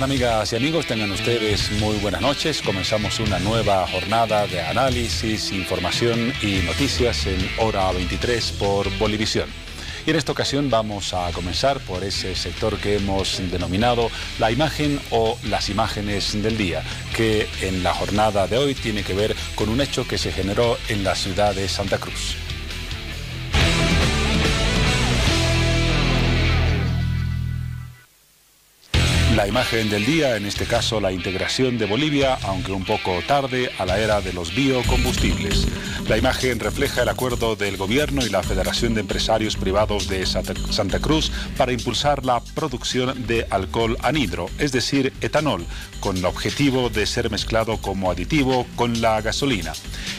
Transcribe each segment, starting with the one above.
tal, amigas y amigos? Tengan ustedes muy buenas noches. Comenzamos una nueva jornada de análisis, información y noticias en Hora 23 por Bolivisión. Y en esta ocasión vamos a comenzar por ese sector que hemos denominado la imagen o las imágenes del día, que en la jornada de hoy tiene que ver con un hecho que se generó en la ciudad de Santa Cruz. La imagen del día, en este caso la integración de Bolivia, aunque un poco tarde, a la era de los biocombustibles. La imagen refleja el acuerdo del gobierno y la Federación de Empresarios Privados de Santa Cruz para impulsar la producción de alcohol anhidro, es decir, etanol, con el objetivo de ser mezclado como aditivo con la gasolina.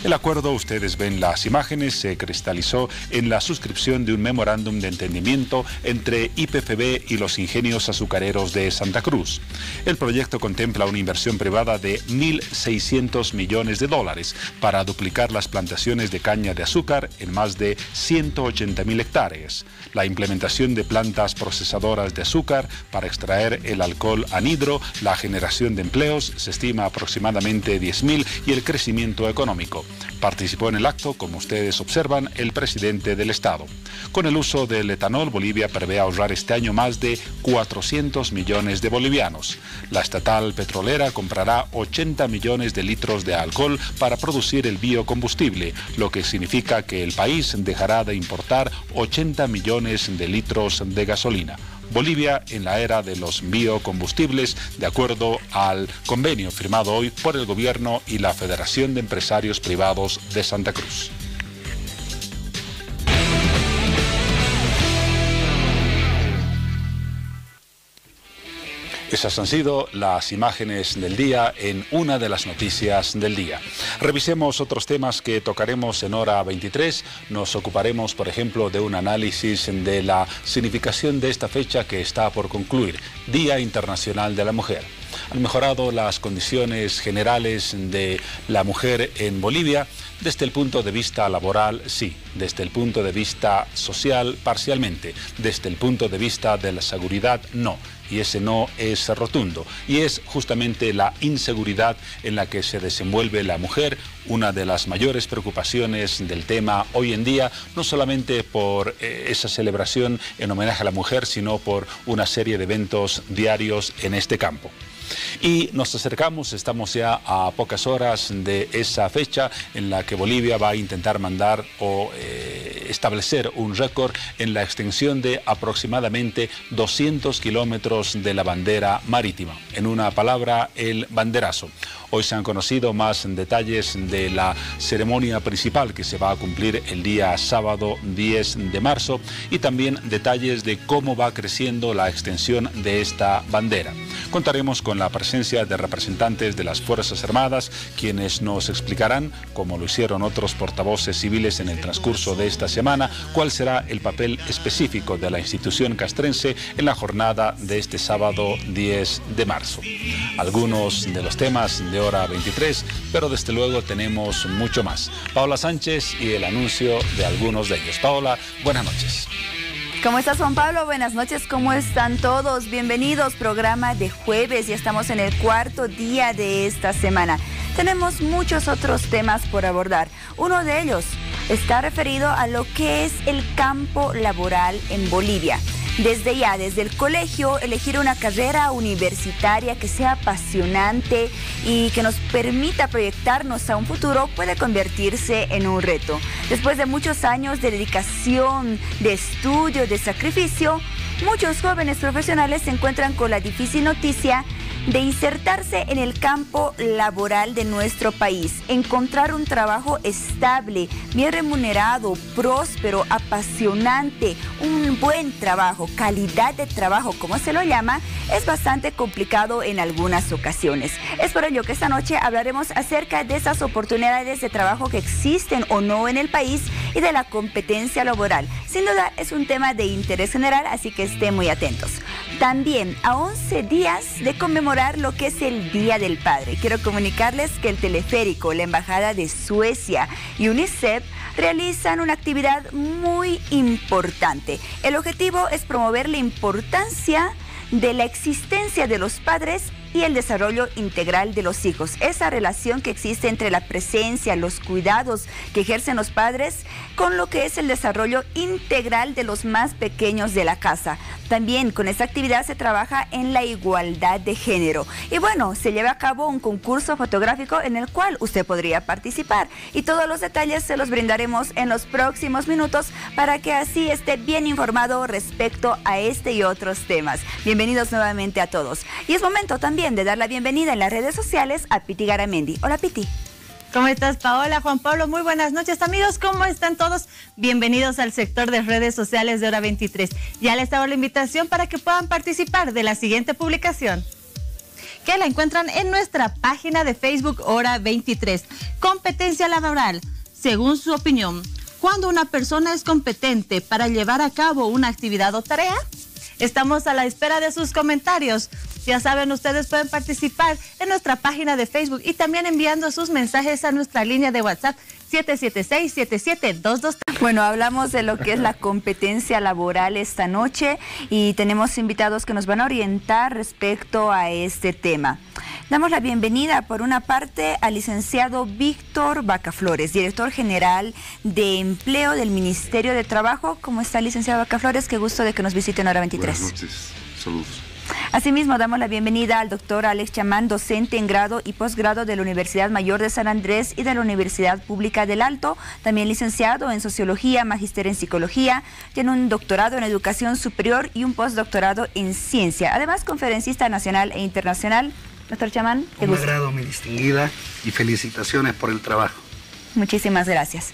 El acuerdo, ustedes ven las imágenes, se cristalizó en la suscripción de un memorándum de entendimiento entre YPFB y los ingenios azucareros de Santa Cruz. El proyecto contempla una inversión privada de 1.600 millones de dólares para duplicar las plantaciones de caña de azúcar en más de 180.000 hectáreas, la implementación de plantas procesadoras de azúcar para extraer el alcohol anhidro, la generación de empleos, se estima aproximadamente 10.000, y el crecimiento económico. Participó en el acto, como ustedes observan, el presidente del Estado. Con el uso del etanol, Bolivia prevé ahorrar este año más de 400 millones de bolivianos. La estatal petrolera comprará 80 millones de litros de alcohol para producir el biocombustible, lo que significa que el país dejará de importar 80 millones de litros de gasolina. Bolivia en la era de los biocombustibles, de acuerdo al convenio firmado hoy por el gobierno y la Federación de Empresarios Privados de Santa Cruz. Esas han sido las imágenes del día en una de las noticias del día. Revisemos otros temas que tocaremos en Hora 23. Nos ocuparemos, por ejemplo, de un análisis de la significación de esta fecha que está por concluir, Día Internacional de la Mujer. ¿Han mejorado las condiciones generales de la mujer en Bolivia? Desde el punto de vista laboral, sí. Desde el punto de vista social, parcialmente. Desde el punto de vista de la seguridad, no. Y ese no es rotundo. Y es justamente la inseguridad en la que se desenvuelve la mujer, una de las mayores preocupaciones del tema hoy en día, no solamente por esa celebración en homenaje a la mujer, sino por una serie de eventos diarios en este campo. Y nos acercamos, estamos ya a pocas horas de esa fecha en la que Bolivia va a intentar mandar o establecer un récord en la extensión de aproximadamente 200 kilómetros de la bandera marítima. En una palabra, el banderazo. Hoy se han conocido más detalles de la ceremonia principal que se va a cumplir el día sábado 10 de marzo y también detalles de cómo va creciendo la extensión de esta bandera. Contaremos con la presencia de representantes de las Fuerzas Armadas, quienes nos explicarán, como lo hicieron otros portavoces civiles en el transcurso de esta semana, cuál será el papel específico de la institución castrense en la jornada de este sábado 10 de marzo. Algunos de los temas de Hora 23, pero desde luego tenemos mucho más. Paola Sánchez y el anuncio de algunos de ellos. Paola, buenas noches. ¿Cómo estás, Juan Pablo? Buenas noches, ¿cómo están todos? Bienvenidos, programa de jueves, ya estamos en el cuarto día de esta semana. Tenemos muchos otros temas por abordar. Uno de ellos está referido a lo que es el campo laboral en Bolivia. Desde el colegio, elegir una carrera universitaria que sea apasionante y que nos permita proyectarnos a un futuro puede convertirse en un reto. Después de muchos años de dedicación, de estudio, de sacrificio, muchos jóvenes profesionales se encuentran con la difícil noticia de insertarse en el campo laboral de nuestro país, encontrar un trabajo estable, bien remunerado, próspero, apasionante, un buen trabajo, calidad de trabajo, como se lo llama, es bastante complicado en algunas ocasiones. Es por ello que esta noche hablaremos acerca de esas oportunidades de trabajo que existen o no en el país y de la competencia laboral. Sin duda es un tema de interés general, así que estén muy atentos. También a 11 días de conmemorar lo que es el Día del Padre, quiero comunicarles que el Teleférico, la Embajada de Suecia y UNICEF realizan una actividad muy importante. El objetivo es promover la importancia de la existencia de los padres y el desarrollo integral de los hijos. Esa relación que existe entre la presencia, los cuidados que ejercen los padres con lo que es el desarrollo integral de los más pequeños de la casa. También con esta actividad se trabaja en la igualdad de género. Y bueno, se lleva a cabo un concurso fotográfico en el cual usted podría participar. Y todos los detalles se los brindaremos en los próximos minutos para que así esté bien informado respecto a este y otros temas. Bienvenidos nuevamente a todos. Y es momento también de dar la bienvenida en las redes sociales a Piti Garamendi. Hola, Piti. ¿Cómo estás, Paola? Juan Pablo, muy buenas noches, amigos. ¿Cómo están todos? Bienvenidos al sector de redes sociales de Hora 23. Ya les hago la invitación para que puedan participar de la siguiente publicación, que la encuentran en nuestra página de Facebook Hora 23. Competencia laboral. Según su opinión, ¿cuándo una persona es competente para llevar a cabo una actividad o tarea? Estamos a la espera de sus comentarios. Ya saben, ustedes pueden participar en nuestra página de Facebook y también enviando sus mensajes a nuestra línea de WhatsApp 776-77223. Bueno, hablamos de lo que es la competencia laboral esta noche y tenemos invitados que nos van a orientar respecto a este tema. Damos la bienvenida, por una parte, al licenciado Víctor Vacaflores, director general de Empleo del Ministerio de Trabajo. ¿Cómo está, licenciado Vacaflores? Qué gusto de que nos visite en Hora 23. Buenas noches, saludos. Asimismo, damos la bienvenida al doctor Alex Chamán, docente en grado y posgrado de la Universidad Mayor de San Andrés y de la Universidad Pública del Alto, también licenciado en Sociología, magíster en Psicología, tiene un doctorado en Educación Superior y un postdoctorado en Ciencia, además conferencista nacional e internacional. Doctor Chamán, qué gusto. Un agrado, mi distinguida, y felicitaciones por el trabajo. Muchísimas gracias.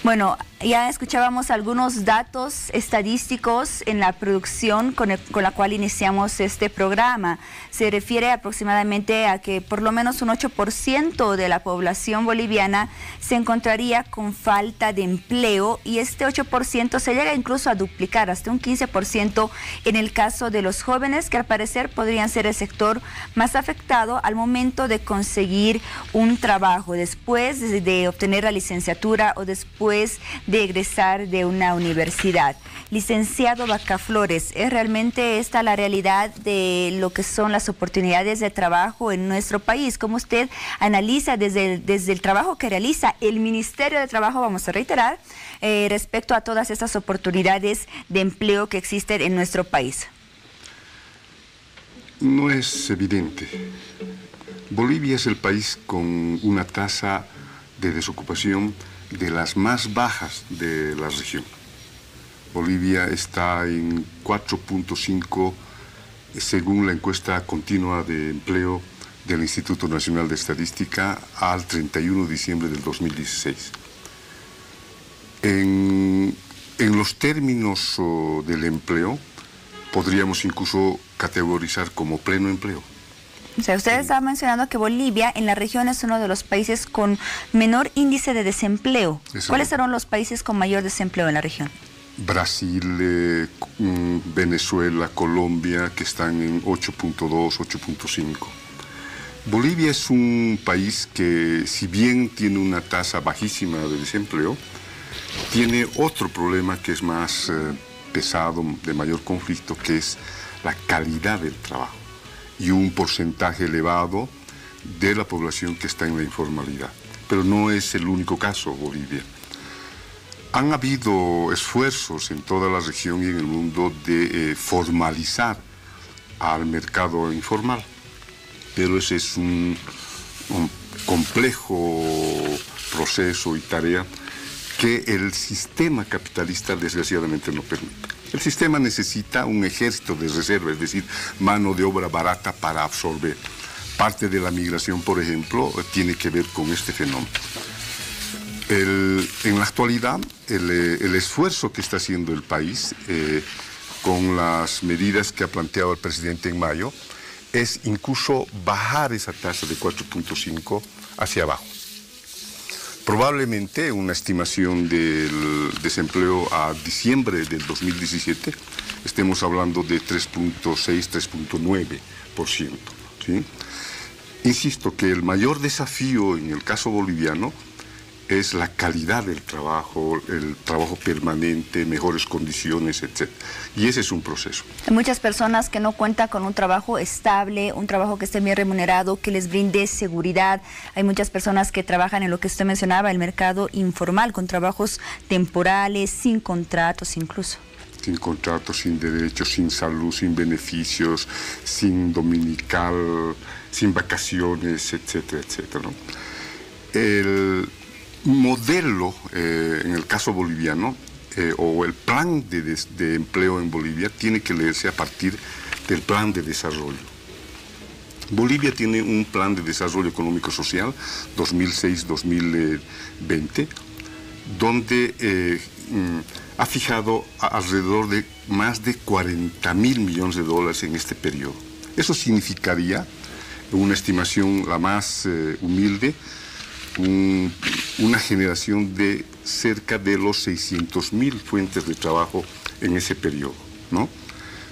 Bueno, ya escuchábamos algunos datos estadísticos en la producción con la cual iniciamos este programa. Se refiere aproximadamente a que por lo menos un 8% de la población boliviana se encontraría con falta de empleo y este 8% se llega incluso a duplicar hasta un 15% en el caso de los jóvenes, que al parecer podrían ser el sector más afectado al momento de conseguir un trabajo, después de obtener la licenciatura o después de egresar de una universidad. Licenciado Vacaflores, ¿es realmente esta la realidad de lo que son las oportunidades de trabajo en nuestro país? ¿Cómo usted analiza desde el trabajo que realiza el Ministerio de Trabajo, vamos a reiterar, respecto a todas estas oportunidades de empleo que existen en nuestro país? No es evidente. Bolivia es el país con una tasa de desocupación de las más bajas de la región. Bolivia está en 4.5 según la encuesta continua de empleo del Instituto Nacional de Estadística al 31 de diciembre del 2016. En los términos del empleo, podríamos incluso categorizar como pleno empleo. O sea, usted estaba mencionando que Bolivia en la región es uno de los países con menor índice de desempleo. ¿Cuáles serán los países con mayor desempleo en la región? Brasil, Venezuela, Colombia, que están en 8.2, 8.5. Bolivia es un país que, si bien tiene una tasa bajísima de desempleo, tiene otro problema que es más pesado, de mayor conflicto, que es la calidad del trabajo y un porcentaje elevado de la población que está en la informalidad. Pero no es el único caso, Bolivia. Han habido esfuerzos en toda la región y en el mundo de formalizar al mercado informal, pero ese es un complejo proceso y tarea que el sistema capitalista desgraciadamente no permite. El sistema necesita un ejército de reserva, es decir, mano de obra barata para absorber. Parte de la migración, por ejemplo, tiene que ver con este fenómeno. En la actualidad, el esfuerzo que está haciendo el país con las medidas que ha planteado el presidente en mayo es incluso bajar esa tasa de 4.5 hacia abajo. Probablemente una estimación del desempleo a diciembre del 2017 estemos hablando de 3.6, 3.9%. ¿sí? Insisto que el mayor desafío en el caso boliviano es la calidad del trabajo, el trabajo permanente, mejores condiciones, etc. Y ese es un proceso. Hay muchas personas que no cuentan con un trabajo estable, un trabajo que esté bien remunerado, que les brinde seguridad. Hay muchas personas que trabajan en lo que usted mencionaba, el mercado informal, con trabajos temporales, sin contratos incluso. Sin contratos, sin derechos, sin salud, sin beneficios, sin dominical, sin vacaciones, etcétera, etcétera, ¿no? El modelo, en el caso boliviano, o el plan de empleo en Bolivia tiene que leerse a partir del plan de desarrollo. Bolivia tiene un plan de desarrollo económico-social 2006-2020, donde ha fijado alrededor de más de 40.000 millones de dólares en este periodo. Eso significaría, una estimación la más humilde, una generación de cerca de los 600.000 fuentes de trabajo en ese periodo, ¿no?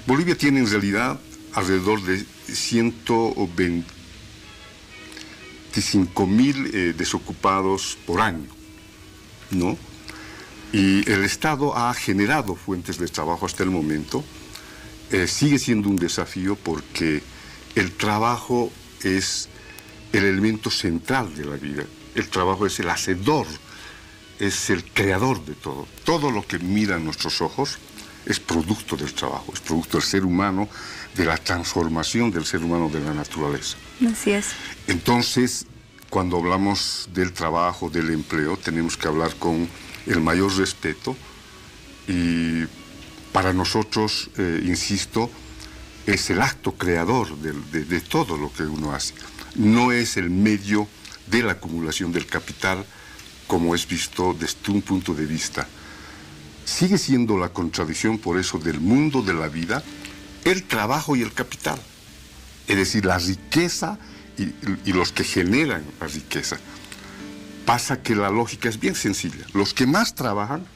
Bolivia tiene en realidad alrededor de 125.000 desocupados por año, ¿no? Y el Estado ha generado fuentes de trabajo hasta el momento. Sigue siendo un desafío porque el trabajo es el elemento central de la vida. El trabajo es el hacedor, es el creador de todo. Todo lo que miran nuestros ojos es producto del trabajo, es producto del ser humano, de la transformación del ser humano de la naturaleza. Así es. Entonces, cuando hablamos del trabajo, del empleo, tenemos que hablar con el mayor respeto y para nosotros, insisto, es el acto creador de todo lo que uno hace. No es el medio de la acumulación del capital, como es visto desde un punto de vista. Sigue siendo la contradicción, por eso, del mundo de la vida, el trabajo y el capital. Es decir, la riqueza y los que generan la riqueza. Pasa que la lógica es bien sencilla. Los que más trabajan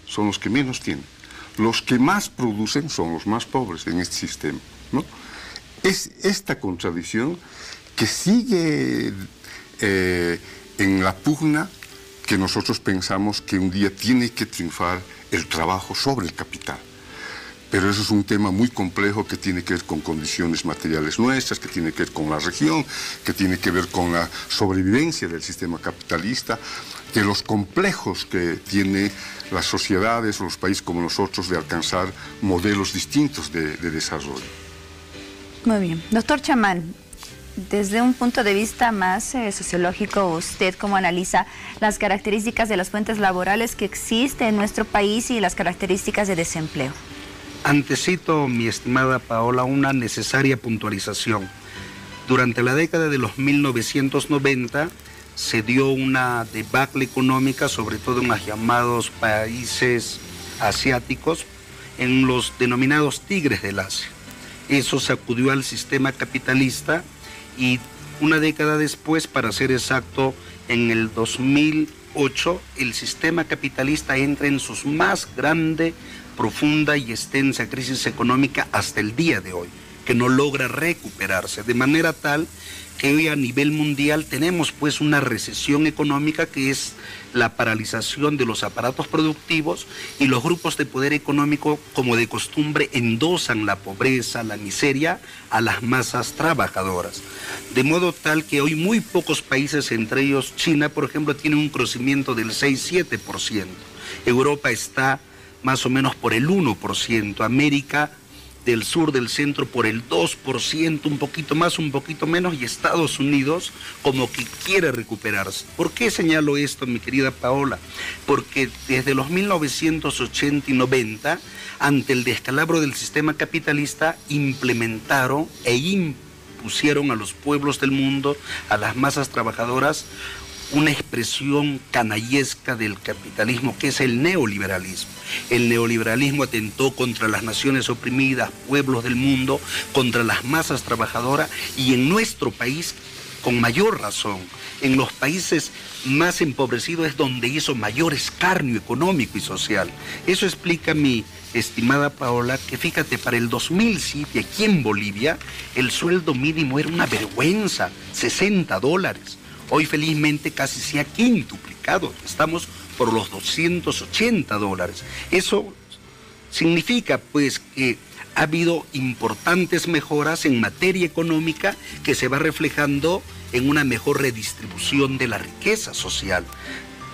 son los que menos tienen. Los que más producen son los más pobres en este sistema, ¿no? Es esta contradicción que sigue en la pugna que nosotros pensamos que un día tiene que triunfar el trabajo sobre el capital. Pero eso es un tema muy complejo que tiene que ver con condiciones materiales nuestras, que tiene que ver con la región, que tiene que ver con la sobrevivencia del sistema capitalista, de los complejos que tiene las sociedades o los países como nosotros de alcanzar modelos distintos de desarrollo. Muy bien. Doctor Chamán, desde un punto de vista más sociológico, ¿usted cómo analiza las características de las fuentes laborales que existen en nuestro país y las características de desempleo? Antecito, mi estimada Paola, una necesaria puntualización. Durante la década de los 1990 se dio una debacle económica, sobre todo en los llamados países asiáticos, en los denominados tigres del Asia. Eso sacudió al sistema capitalista y una década después, para ser exacto, en el 2008, el sistema capitalista entra en su más grande, profunda y extensa crisis económica hasta el día de hoy, que no logra recuperarse, de manera tal que hoy a nivel mundial tenemos pues una recesión económica que es la paralización de los aparatos productivos y los grupos de poder económico, como de costumbre, endosan la pobreza, la miseria a las masas trabajadoras. De modo tal que hoy muy pocos países, entre ellos China, por ejemplo, tienen un crecimiento del 6-7%. Europa está más o menos por el 1%, América del sur, del centro por el 2%, un poquito más, un poquito menos, y Estados Unidos como que quiere recuperarse. ¿Por qué señalo esto, mi querida Paola? Porque desde los 1980 y 90, ante el descalabro del sistema capitalista, implementaron e impusieron a los pueblos del mundo, a las masas trabajadoras, una expresión canallesca del capitalismo, que es el neoliberalismo. El neoliberalismo atentó contra las naciones oprimidas, pueblos del mundo, contra las masas trabajadoras, y en nuestro país, con mayor razón, en los países más empobrecidos es donde hizo mayor escarnio económico y social. Eso explica, mi estimada Paola, que fíjate, para el 2007 aquí en Bolivia el sueldo mínimo era una vergüenza, $60. Hoy felizmente casi se ha quintuplicado, estamos por los $280. Eso significa pues que ha habido importantes mejoras en materia económica que se va reflejando en una mejor redistribución de la riqueza social.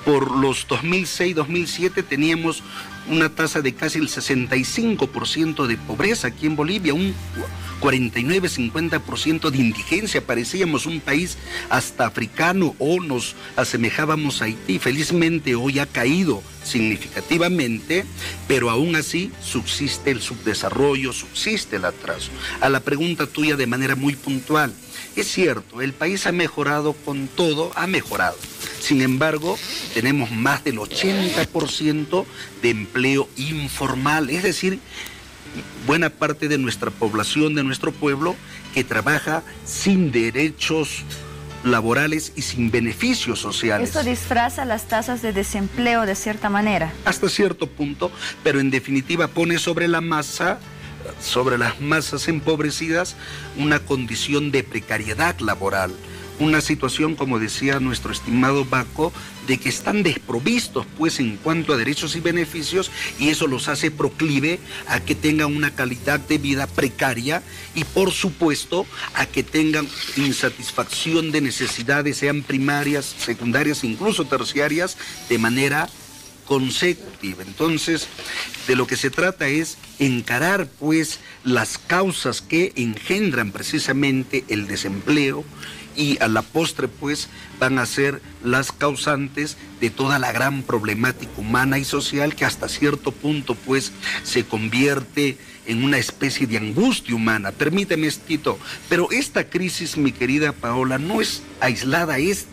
Por los 2006-2007 teníamos una tasa de casi el 65% de pobreza aquí en Bolivia, un 49-50% de indigencia. Parecíamos un país hasta africano o nos asemejábamos a Haití. Felizmente hoy ha caído significativamente, pero aún así subsiste el subdesarrollo, subsiste el atraso. A la pregunta tuya de manera muy puntual, es cierto, el país ha mejorado con todo, ha mejorado. Sin embargo, tenemos más del 80% de empleo informal, es decir, buena parte de nuestra población, de nuestro pueblo, que trabaja sin derechos laborales y sin beneficios sociales. Esto disfraza las tasas de desempleo de cierta manera. Hasta cierto punto, pero en definitiva pone sobre la masa, sobre las masas empobrecidas, una condición de precariedad laboral. Una situación, como decía nuestro estimado Baco, de que están desprovistos pues en cuanto a derechos y beneficios, y eso los hace proclive a que tengan una calidad de vida precaria y por supuesto a que tengan insatisfacción de necesidades, sean primarias, secundarias, incluso terciarias, de manera consecutiva. Entonces, de lo que se trata es encarar pues las causas que engendran precisamente el desempleo, y a la postre pues van a ser las causantes de toda la gran problemática humana y social que hasta cierto punto pues se convierte en una especie de angustia humana. Permíteme, Tito, pero esta crisis, mi querida Paola, no es aislada, es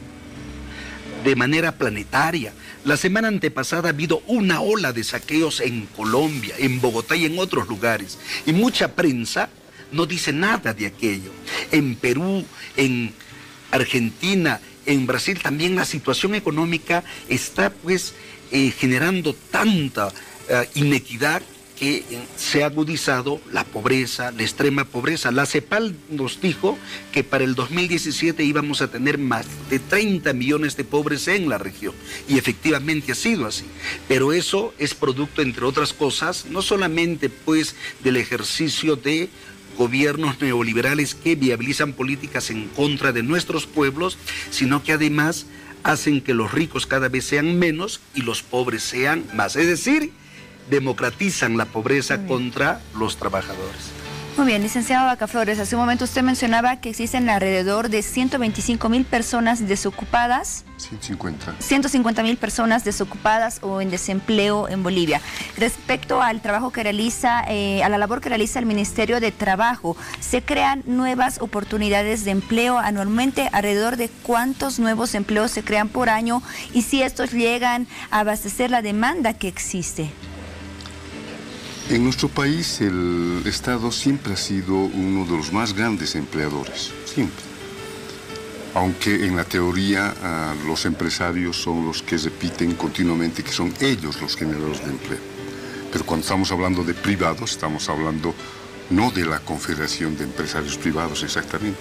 de manera planetaria. La semana antepasada ha habido una ola de saqueos en Colombia, en Bogotá y en otros lugares, y mucha prensa no dice nada de aquello. En Perú, en Argentina, en Brasil también la situación económica está pues generando tanta inequidad que se ha agudizado la pobreza, la extrema pobreza. La CEPAL nos dijo que para el 2017 íbamos a tener más de 30 millones de pobres en la región, y efectivamente ha sido así. Pero eso es producto, entre otras cosas, no solamente pues del ejercicio de gobiernos neoliberales que viabilizan políticas en contra de nuestros pueblos, sino que además hacen que los ricos cada vez sean menos y los pobres sean más. Es decir, democratizan la pobreza contra los trabajadores. Muy bien, licenciado Vaca Flores, hace un momento usted mencionaba que existen alrededor de 125.000 personas desocupadas. 150.000 personas desocupadas o en desempleo en Bolivia. Respecto al trabajo que realiza, a la labor que realiza el Ministerio de Trabajo, ¿se crean nuevas oportunidades de empleo anualmente? ¿Alrededor de cuántos nuevos empleos se crean por año? Y si estos llegan a abastecer la demanda que existe. En nuestro país el Estado siempre ha sido uno de los más grandes empleadores, siempre. Aunque en la teoría los empresarios son los que repiten continuamente que son ellos los generadores de empleo. Pero cuando estamos hablando de privados, estamos hablando no de la Confederación de Empresarios Privados exactamente,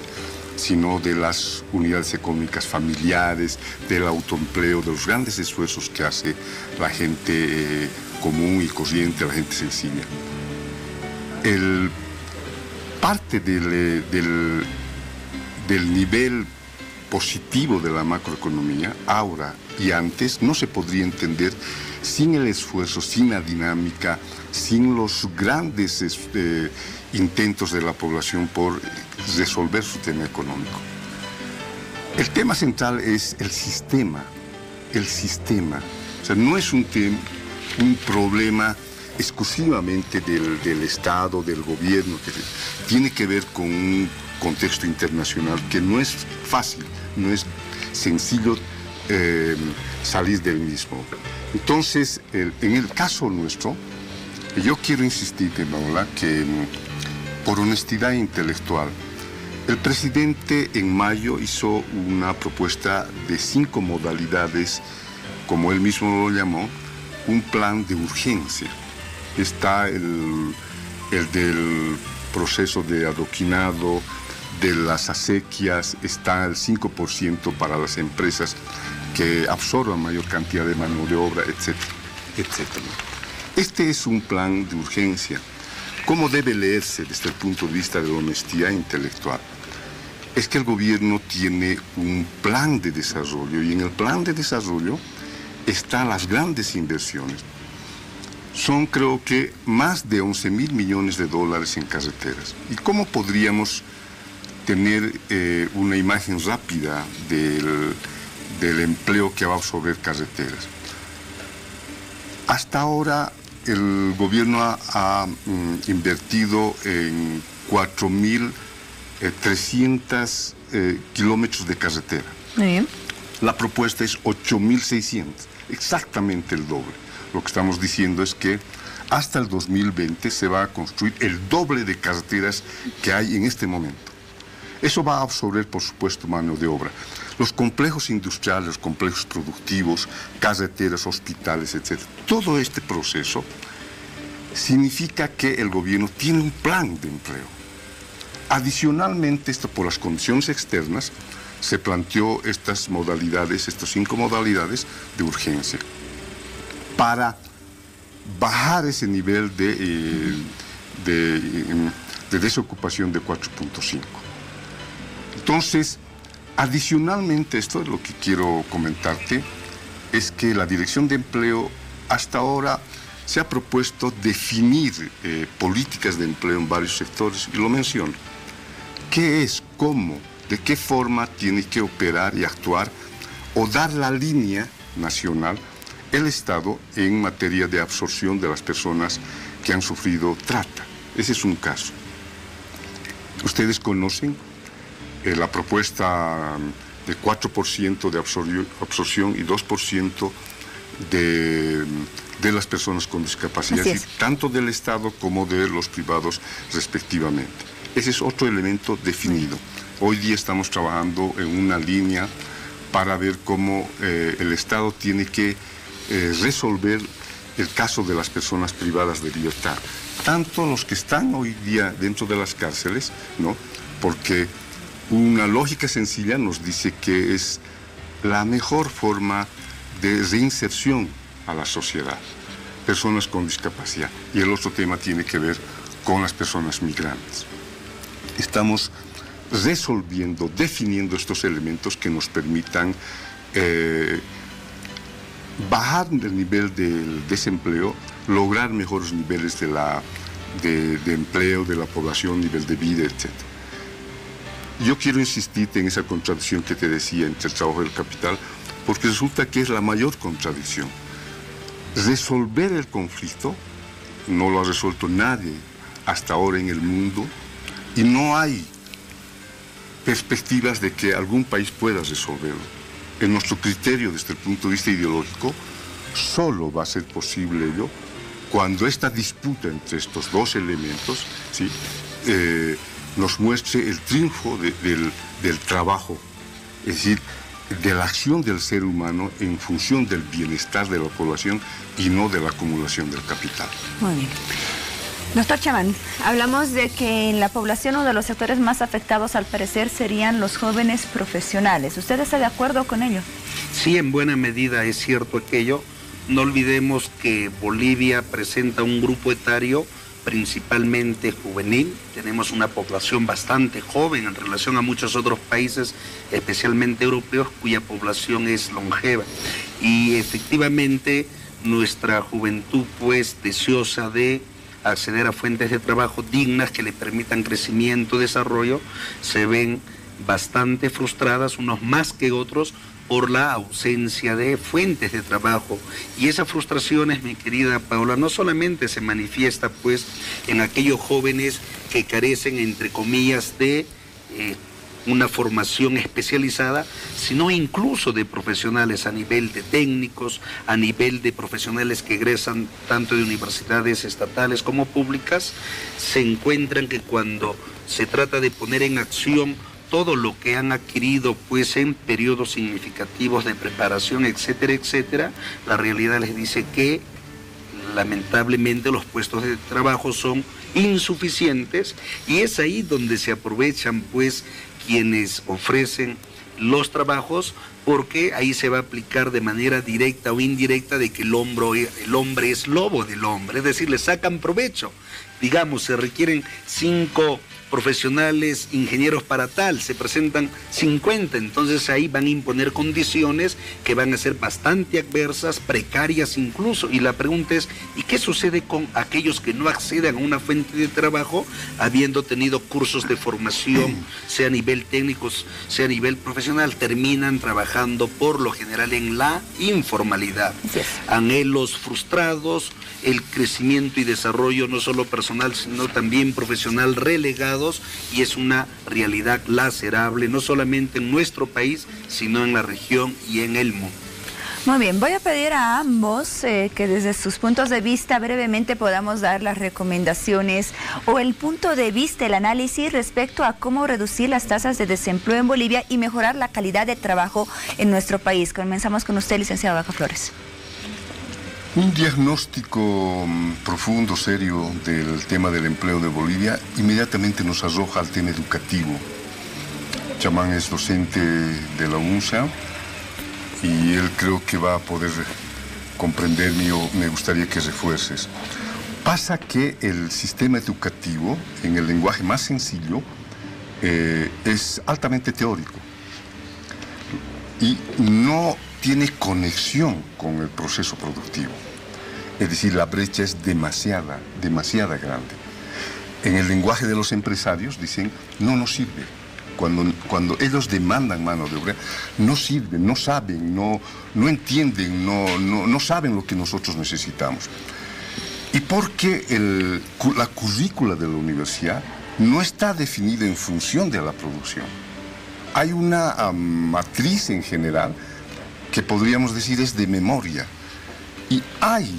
sino de las unidades económicas familiares, del autoempleo, de los grandes esfuerzos que hace la gente común y corriente, la gente sencilla. Parte del nivel positivo de la macroeconomía, ahora y antes, no se podría entender sin el esfuerzo, sin la dinámica, sin los grandes intentos de la población por resolver su tema económico. El tema central es el sistema. O sea, no es un problema exclusivamente del Estado, del gobierno, que tiene que ver con un contexto internacional que no es fácil, no es sencillo salir del mismo. Entonces, en el caso nuestro, yo quiero insistir, Paola, que por honestidad intelectual, el presidente en mayo hizo una propuesta de 5 modalidades, como él mismo lo llamó, un plan de urgencia. Está el del proceso de adoquinado de las acequias está el 5% para las empresas que absorban mayor cantidad de mano de obra, etcétera, etcétera. Este es un plan de urgencia. ¿Cómo debe leerse desde el punto de vista de la honestidad intelectual? Es que el gobierno tiene un plan de desarrollo y en el plan de desarrollo están las grandes inversiones. Son, creo que, más de 11.000 millones de dólares en carreteras. ¿Y cómo podríamos tener una imagen rápida del empleo que va a absorber carreteras? Hasta ahora el gobierno ha invertido en 4.300 kilómetros de carretera. Bien. La propuesta es 8.600, exactamente el doble. Lo que estamos diciendo es que hasta el 2020 se va a construir el doble de carreteras que hay en este momento. Eso va a absorber, por supuesto, mano de obra. Los complejos industriales, los complejos productivos, carreteras, hospitales, etc. Todo este proceso significa que el gobierno tiene un plan de empleo. Adicionalmente, esto por las condiciones externas, se planteó estas modalidades, estas 5 modalidades de urgencia, para bajar ese nivel de desocupación de 4.5. Entonces, adicionalmente, esto es lo que quiero comentarte, es que la Dirección de Empleo hasta ahora se ha propuesto definir políticas de empleo en varios sectores, y lo menciono. ¿Qué es, cómo, de qué forma tiene que operar y actuar o dar la línea nacional el Estado en materia de absorción de las personas que han sufrido trata? Ese es un caso. Ustedes conocen la propuesta de 4% de absorción y 2% de las personas con discapacidad, tanto del Estado como de los privados respectivamente. Ese es otro elemento definido. Hoy día estamos trabajando en una línea para ver cómo el Estado tiene que resolver el caso de las personas privadas de libertad, tanto los que están hoy día dentro de las cárceles, ¿no? Porque una lógica sencilla nos dice que es la mejor forma de reinserción a la sociedad, personas con discapacidad. Y el otro tema tiene que ver con las personas migrantes. Estamos resolviendo, definiendo estos elementos que nos permitan bajar el nivel del desempleo, lograr mejores niveles de empleo de la población, nivel de vida, etc. Yo quiero insistirte en esa contradicción que te decía entre el trabajo y el capital, porque resulta que es la mayor contradicción. Resolver el conflicto no lo ha resuelto nadie hasta ahora en el mundo y no hay perspectivas de que algún país pueda resolverlo. En nuestro criterio, desde el punto de vista ideológico, solo va a ser posible ello cuando esta disputa entre estos dos elementos, ¿sí?, nos muestre el triunfo del trabajo, es decir, de la acción del ser humano en función del bienestar de la población y no de la acumulación del capital. Muy bien. Doctor Chamán, hablamos de que en la población uno de los sectores más afectados al parecer serían los jóvenes profesionales. ¿Usted está de acuerdo con ello? Sí, en buena medida es cierto aquello. No olvidemos que Bolivia presenta un grupo etario principalmente juvenil. Tenemos una población bastante joven en relación a muchos otros países, especialmente europeos, cuya población es longeva. Y efectivamente nuestra juventud, pues, deseosa de acceder a fuentes de trabajo dignas que le permitan crecimiento, desarrollo, se ven bastante frustradas, unos más que otros, por la ausencia de fuentes de trabajo. Y esas frustraciones, mi querida Paola, no solamente se manifiesta pues en aquellos jóvenes que carecen, entre comillas, de una formación especializada, sino incluso de profesionales a nivel de técnicos, a nivel de profesionales que egresan tanto de universidades estatales como públicas, se encuentran que cuando se trata de poner en acción todo lo que han adquirido pues en periodos significativos de preparación, etcétera, etcétera, la realidad les dice que lamentablemente los puestos de trabajo son insuficientes y es ahí donde se aprovechan pues quienes ofrecen los trabajos, porque ahí se va a aplicar de manera directa o indirecta de que el hombre es lobo del hombre, es decir, le sacan provecho. Digamos, se requieren 5 profesionales, ingenieros para tal, se presentan 50, entonces ahí van a imponer condiciones que van a ser bastante adversas, precarias incluso, y la pregunta es, ¿y qué sucede con aquellos que no accedan a una fuente de trabajo habiendo tenido cursos de formación, sea a nivel técnico, sea a nivel profesional? Terminan trabajando por lo general en la informalidad. Anhelos frustrados, el crecimiento y desarrollo no solo personal, sino también profesional relegados, y es una realidad lacerable, no solamente en nuestro país, sino en la región y en el mundo. Muy bien, voy a pedir a ambos que desde sus puntos de vista brevemente podamos dar las recomendaciones o el punto de vista, el análisis respecto a cómo reducir las tasas de desempleo en Bolivia y mejorar la calidad de trabajo en nuestro país. Comenzamos con usted, licenciado Vaca Flores. Un diagnóstico profundo, serio del tema del empleo de Bolivia inmediatamente nos arroja al tema educativo. Chamán es docente de la UNSA y él creo que va a poder comprenderme o me gustaría que refuerces. Pasa que el sistema educativo, en el lenguaje más sencillo, es altamente teórico y no tiene conexión con el proceso productivo. Es decir, la brecha es demasiada grande. En el lenguaje de los empresarios dicen, no nos sirve. Cuando ellos demandan mano de obra, no sirven, no saben, no entienden, no saben lo que nosotros necesitamos. Y porque la currícula de la universidad no está definida en función de la producción. Hay una matriz en general que podríamos decir es de memoria, y hay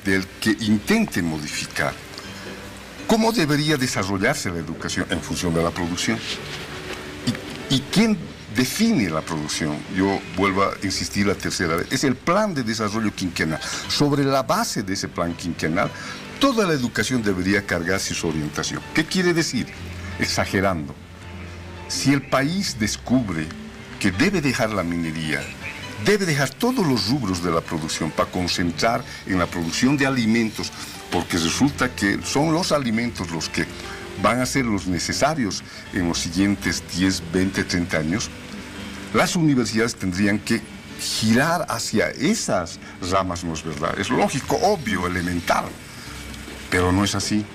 del que intente modificar cómo debería desarrollarse la educación en función de la producción. ¿Y quién define la producción? Yo vuelvo a insistir la tercera vez, es el plan de desarrollo quinquenal. Sobre la base de ese plan quinquenal, toda la educación debería cargarse su orientación. ¿Qué quiere decir? Exagerando. Si el país descubre que debe dejar la minería, debe dejar todos los rubros de la producción para concentrar en la producción de alimentos, porque resulta que son los alimentos los que van a ser los necesarios en los siguientes 10, 20, 30 años, las universidades tendrían que girar hacia esas ramas, ¿no es verdad? Es lógico, obvio, elemental, pero no es así.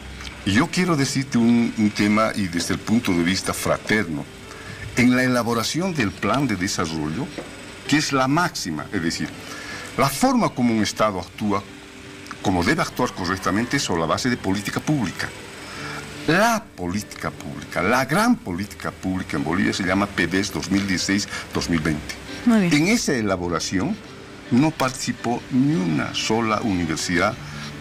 Y yo quiero decirte un tema, y desde el punto de vista fraterno, en la elaboración del plan de desarrollo, que es la máxima, es decir, la forma como un Estado actúa, como debe actuar correctamente, es sobre la base de política pública. La política pública, la gran política pública en Bolivia se llama PDES 2016-2020. En esa elaboración no participó ni una sola universidad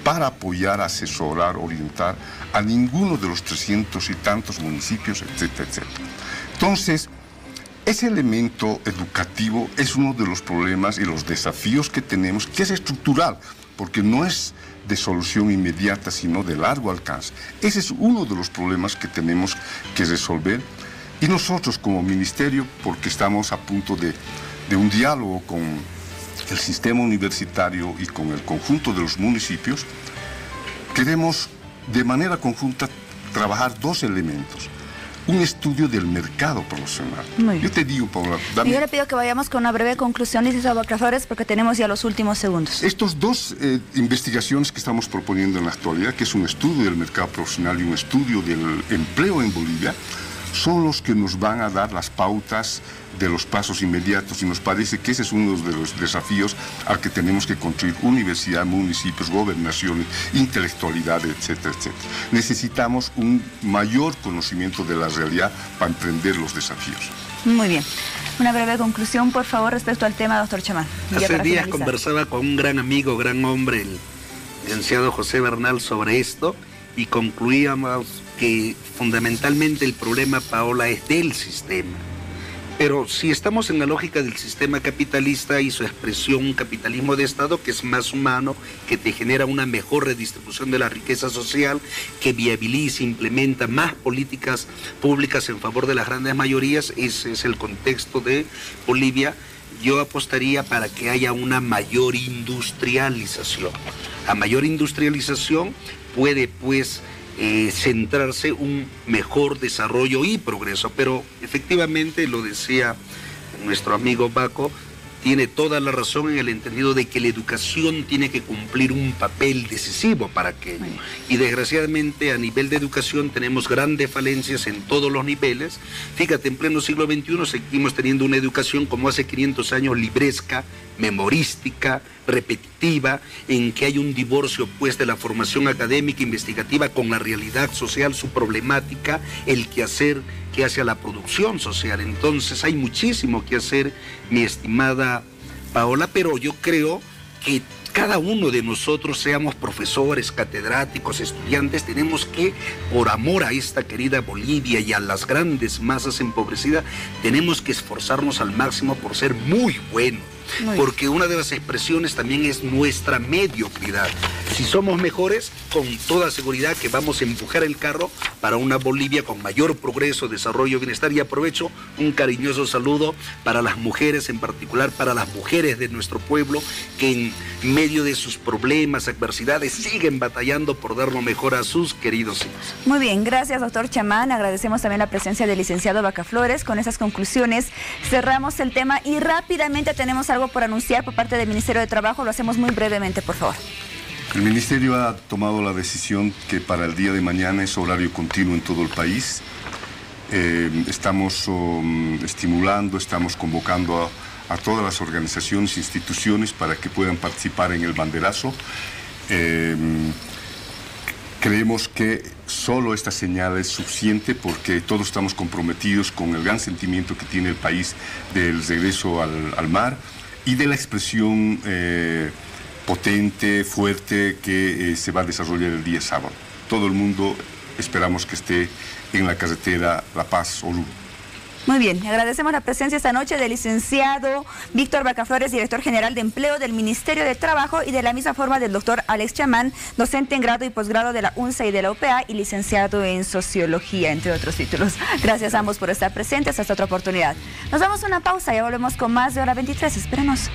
para apoyar, asesorar, orientar a ninguno de los 300 y tantos municipios, etcétera, etcétera. Entonces, ese elemento educativo es uno de los problemas y los desafíos que tenemos, que es estructural, porque no es de solución inmediata, sino de largo alcance. Ese es uno de los problemas que tenemos que resolver. Y nosotros como ministerio, porque estamos a punto de un diálogo con el sistema universitario y con el conjunto de los municipios, queremos de manera conjunta trabajar 2 elementos. Un estudio del mercado profesional. Yo te digo, Paula, dame... Yo le pido que vayamos con una breve conclusión, licenciado Vaca Flores, porque tenemos ya los últimos segundos. Estos 2 investigaciones que estamos proponiendo en la actualidad, que es un estudio del mercado profesional y un estudio del empleo en Bolivia, son los que nos van a dar las pautas de los pasos inmediatos, y nos parece que ese es uno de los desafíos al que tenemos que construir universidad, municipios, gobernaciones, intelectualidad, etcétera, etcétera. Necesitamos un mayor conocimiento de la realidad para emprender los desafíos. Muy bien. Una breve conclusión, por favor, respecto al tema, doctor Chamán. Hace días conversaba con un gran amigo, gran hombre, el licenciado José Bernal, sobre esto, y concluíamos que fundamentalmente el problema, Paola, es del sistema. Pero si estamos en la lógica del sistema capitalista y su expresión, un capitalismo de Estado que es más humano, que te genera una mejor redistribución de la riqueza social, que viabiliza, implementa más políticas públicas en favor de las grandes mayorías, ese es el contexto de Bolivia. Yo apostaría para que haya una mayor industrialización. A mayor industrialización puede, pues, centrarse un mejor desarrollo y progreso, pero efectivamente, lo decía nuestro amigo Baco, tiene toda la razón en el entendido de que la educación tiene que cumplir un papel decisivo para aquello. Y desgraciadamente a nivel de educación tenemos grandes falencias en todos los niveles. Fíjate, en pleno siglo XXI seguimos teniendo una educación como hace 500 años, libresca, memorística, repetitiva, en que hay un divorcio pues de la formación académica investigativa con la realidad social, su problemática, el quehacer que hace a la producción social. Entonces hay muchísimo que hacer, mi estimada Paola, pero yo creo que cada uno de nosotros, seamos profesores, catedráticos, estudiantes, tenemos que, por amor a esta querida Bolivia y a las grandes masas empobrecidas, tenemos que esforzarnos al máximo por ser muy buenos. Porque una de las expresiones también es nuestra mediocridad. Si somos mejores, con toda seguridad que vamos a empujar el carro para una Bolivia con mayor progreso, desarrollo, bienestar. Y aprovecho un cariñoso saludo para las mujeres, en particular para las mujeres de nuestro pueblo, que en medio de sus problemas, adversidades, siguen batallando por dar lo mejor a sus queridos hijos. Muy bien, gracias, doctor Chamán. Agradecemos también la presencia del licenciado Baca Flores. Con esas conclusiones cerramos el tema y rápidamente tenemos algo por anunciar por parte del Ministerio de Trabajo. Lo hacemos muy brevemente, por favor. El Ministerio ha tomado la decisión que para el día de mañana es horario continuo en todo el país. Estamos estimulando, estamos convocando a todas las organizaciones e instituciones para que puedan participar en el banderazo. Creemos que solo esta señal es suficiente porque todos estamos comprometidos con el gran sentimiento que tiene el país del regreso al mar y de la expresión potente, fuerte que se va a desarrollar el día sábado. Todo el mundo esperamos que esté en la carretera La Paz-Oruro. Muy bien, agradecemos la presencia esta noche del licenciado Víctor Baca Flores, director general de Empleo del Ministerio de Trabajo, y de la misma forma del doctor Alex Chamán, docente en grado y posgrado de la UNSA y de la UPA y licenciado en Sociología, entre otros títulos. Gracias a ambos por estar presentes. Hasta otra oportunidad. Nos damos una pausa y volvemos con más de Hora 23. Espérenos.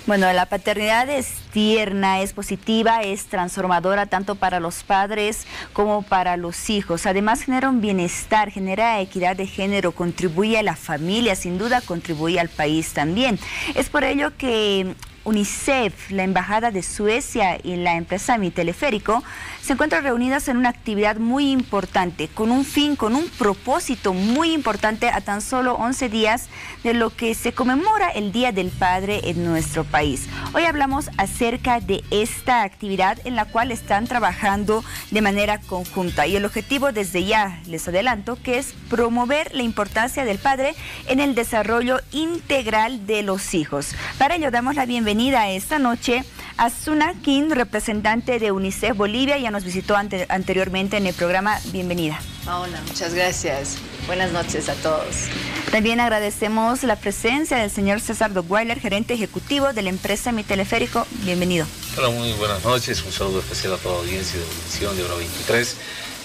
Bueno, la paternidad es tierna, es positiva, es transformadora tanto para los padres como para los hijos. Además genera un bienestar, genera equidad de género, contribuye a la familia, sin duda contribuye al país también. Es por ello que UNICEF, la Embajada de Suecia y la empresa Mi Teleférico se encuentran reunidas en una actividad muy importante, con un fin, con un propósito muy importante a tan solo 11 días de lo que se conmemora el Día del Padre en nuestro país. Hoy hablamos acerca de esta actividad en la cual están trabajando de manera conjunta y el objetivo, desde ya les adelanto, que es promover la importancia del padre en el desarrollo integral de los hijos. Para ello damos la bienvenida esta noche a Suna King, representante de UNICEF Bolivia. Ya nos visitó anteriormente en el programa. Bienvenida. Hola, muchas gracias. Buenas noches a todos. También agradecemos la presencia del señor César Dockweiler, gerente ejecutivo de la empresa Mi Teleférico. Bienvenido. Hola, muy buenas noches. Un saludo especial a toda la audiencia de Univisión de Hora 23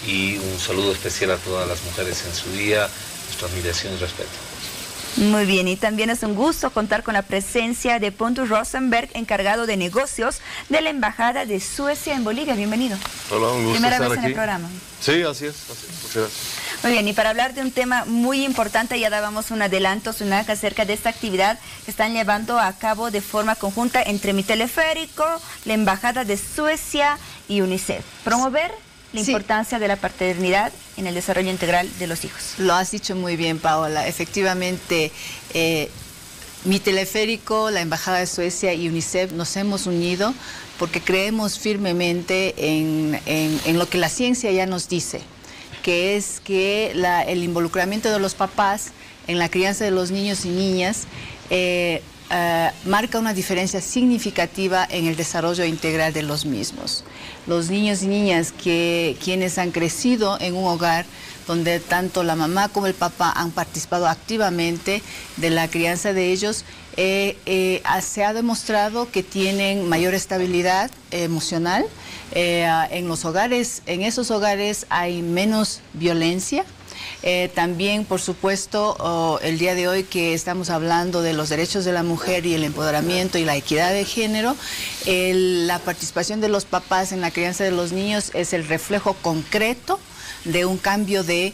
y un saludo especial a todas las mujeres en su día. Nuestra admiración y respeto. Muy bien, y también es un gusto contar con la presencia de Pontus Rosenberg, encargado de negocios de la Embajada de Suecia en Bolivia. Bienvenido. Hola, un gusto Primera estar vez aquí en el programa. Sí, así es. Muchas gracias. Muy bien, y para hablar de un tema muy importante, ya dábamos un adelanto, Sunak, acerca de esta actividad que están llevando a cabo de forma conjunta entre Mi Teleférico, la Embajada de Suecia y UNICEF. Promover la importancia de la paternidad en el desarrollo integral de los hijos. Lo has dicho muy bien, Paola. Efectivamente, Mi Teleférico, la Embajada de Suecia y UNICEF nos hemos unido porque creemos firmemente en lo que la ciencia ya nos dice, que es que el involucramiento de los papás en la crianza de los niños y niñas marca una diferencia significativa en el desarrollo integral de los mismos. Los niños y niñas quienes han crecido en un hogar donde tanto la mamá como el papá han participado activamente de la crianza de ellos, se ha demostrado que tienen mayor estabilidad emocional. En esos hogares hay menos violencia. También, por supuesto, el día de hoy que estamos hablando de los derechos de la mujer y el empoderamiento y la equidad de género, la participación de los papás en la crianza de los niños es el reflejo concreto de un cambio de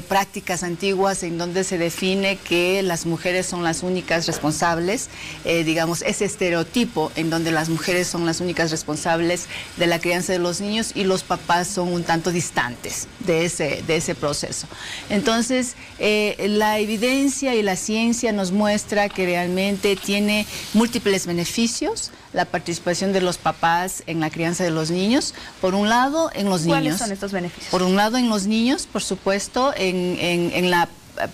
prácticas antiguas en donde se define que las mujeres son las únicas responsables, digamos, ese estereotipo en donde las mujeres son las únicas responsables de la crianza de los niños y los papás son un tanto distantes de ese proceso. Entonces, la evidencia y la ciencia nos muestra que realmente tiene múltiples beneficios la participación de los papás en la crianza de los niños. Por un lado, en los niños. ¿Cuáles son estos beneficios? Por un lado, en los niños, por supuesto,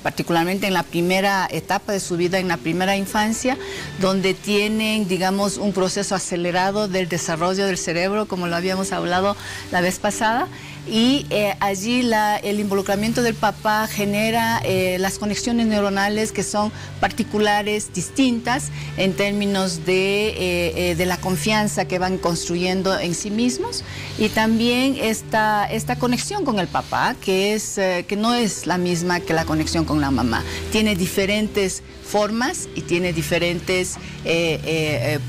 particularmente en la primera etapa de su vida, en la primera infancia, donde tienen, digamos, un proceso acelerado del desarrollo del cerebro, como lo habíamos hablado la vez pasada. Y allí el involucramiento del papá genera las conexiones neuronales que son particulares, distintas en términos de la confianza que van construyendo en sí mismos, y también esta conexión con el papá que no es la misma que la conexión con la mamá. Tiene diferentes formas y tiene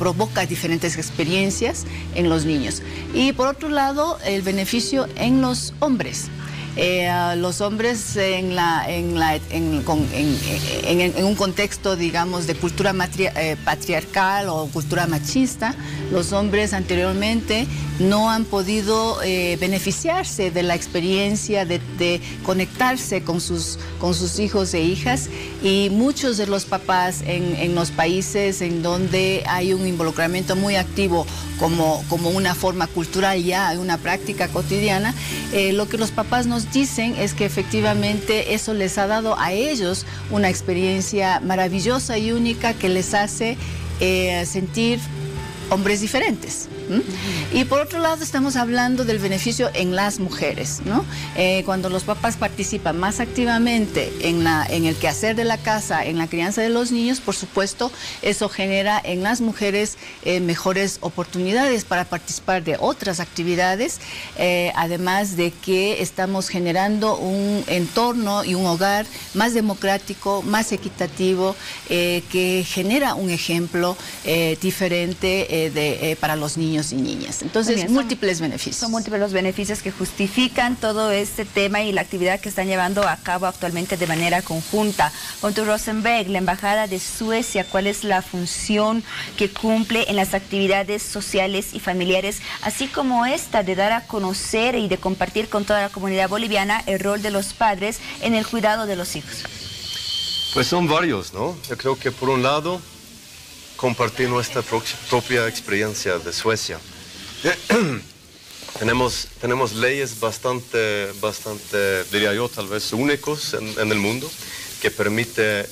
provoca diferentes experiencias en los niños. Y por otro lado, el beneficio en los hombres. Los hombres en un contexto, digamos, de cultura patriarcal o cultura machista, los hombres anteriormente no han podido beneficiarse de la experiencia de conectarse con sus hijos e hijas, y muchos de los papás en los países en donde hay un involucramiento muy activo como una forma cultural, ya una práctica cotidiana, lo que los papás nos dicen es que efectivamente eso les ha dado a ellos una experiencia maravillosa y única que les hace sentir hombres diferentes. Y por otro lado estamos hablando del beneficio en las mujeres, ¿no? Cuando los papás participan más activamente en el quehacer de la casa, en la crianza de los niños, por supuesto, eso genera en las mujeres mejores oportunidades para participar de otras actividades, además de que estamos generando un entorno y un hogar más democrático, más equitativo, que genera un ejemplo diferente para los niños y niñas. Entonces, bien, múltiples beneficios. Son múltiples los beneficios que justifican todo este tema y la actividad que están llevando a cabo actualmente de manera conjunta. Pontus Rosenberg, la Embajada de Suecia, ¿cuál es la función que cumple en las actividades sociales y familiares, así como esta de dar a conocer y de compartir con toda la comunidad boliviana el rol de los padres en el cuidado de los hijos? Pues son varios, ¿no? Yo creo que por un lado, compartir nuestra propia experiencia de Suecia. tenemos leyes bastante, diría yo, tal vez únicos en el mundo, que permite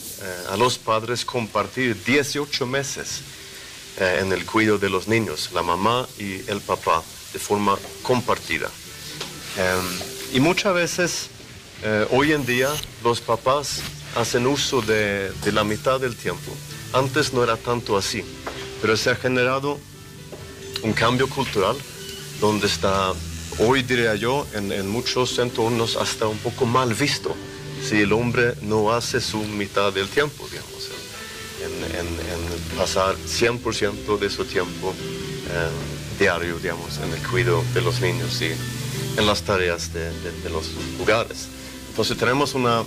a los padres compartir 18 meses en el cuidado de los niños, la mamá y el papá, de forma compartida. Y muchas veces, hoy en día, los papás hacen uso de la mitad del tiempo. Antes no era tanto así, pero se ha generado un cambio cultural donde está, hoy diría yo, en muchos entornos hasta un poco mal visto si el hombre no hace su mitad del tiempo, digamos, en pasar 100% de su tiempo diario, digamos, en el cuidado de los niños y en las tareas de los hogares. Entonces tenemos una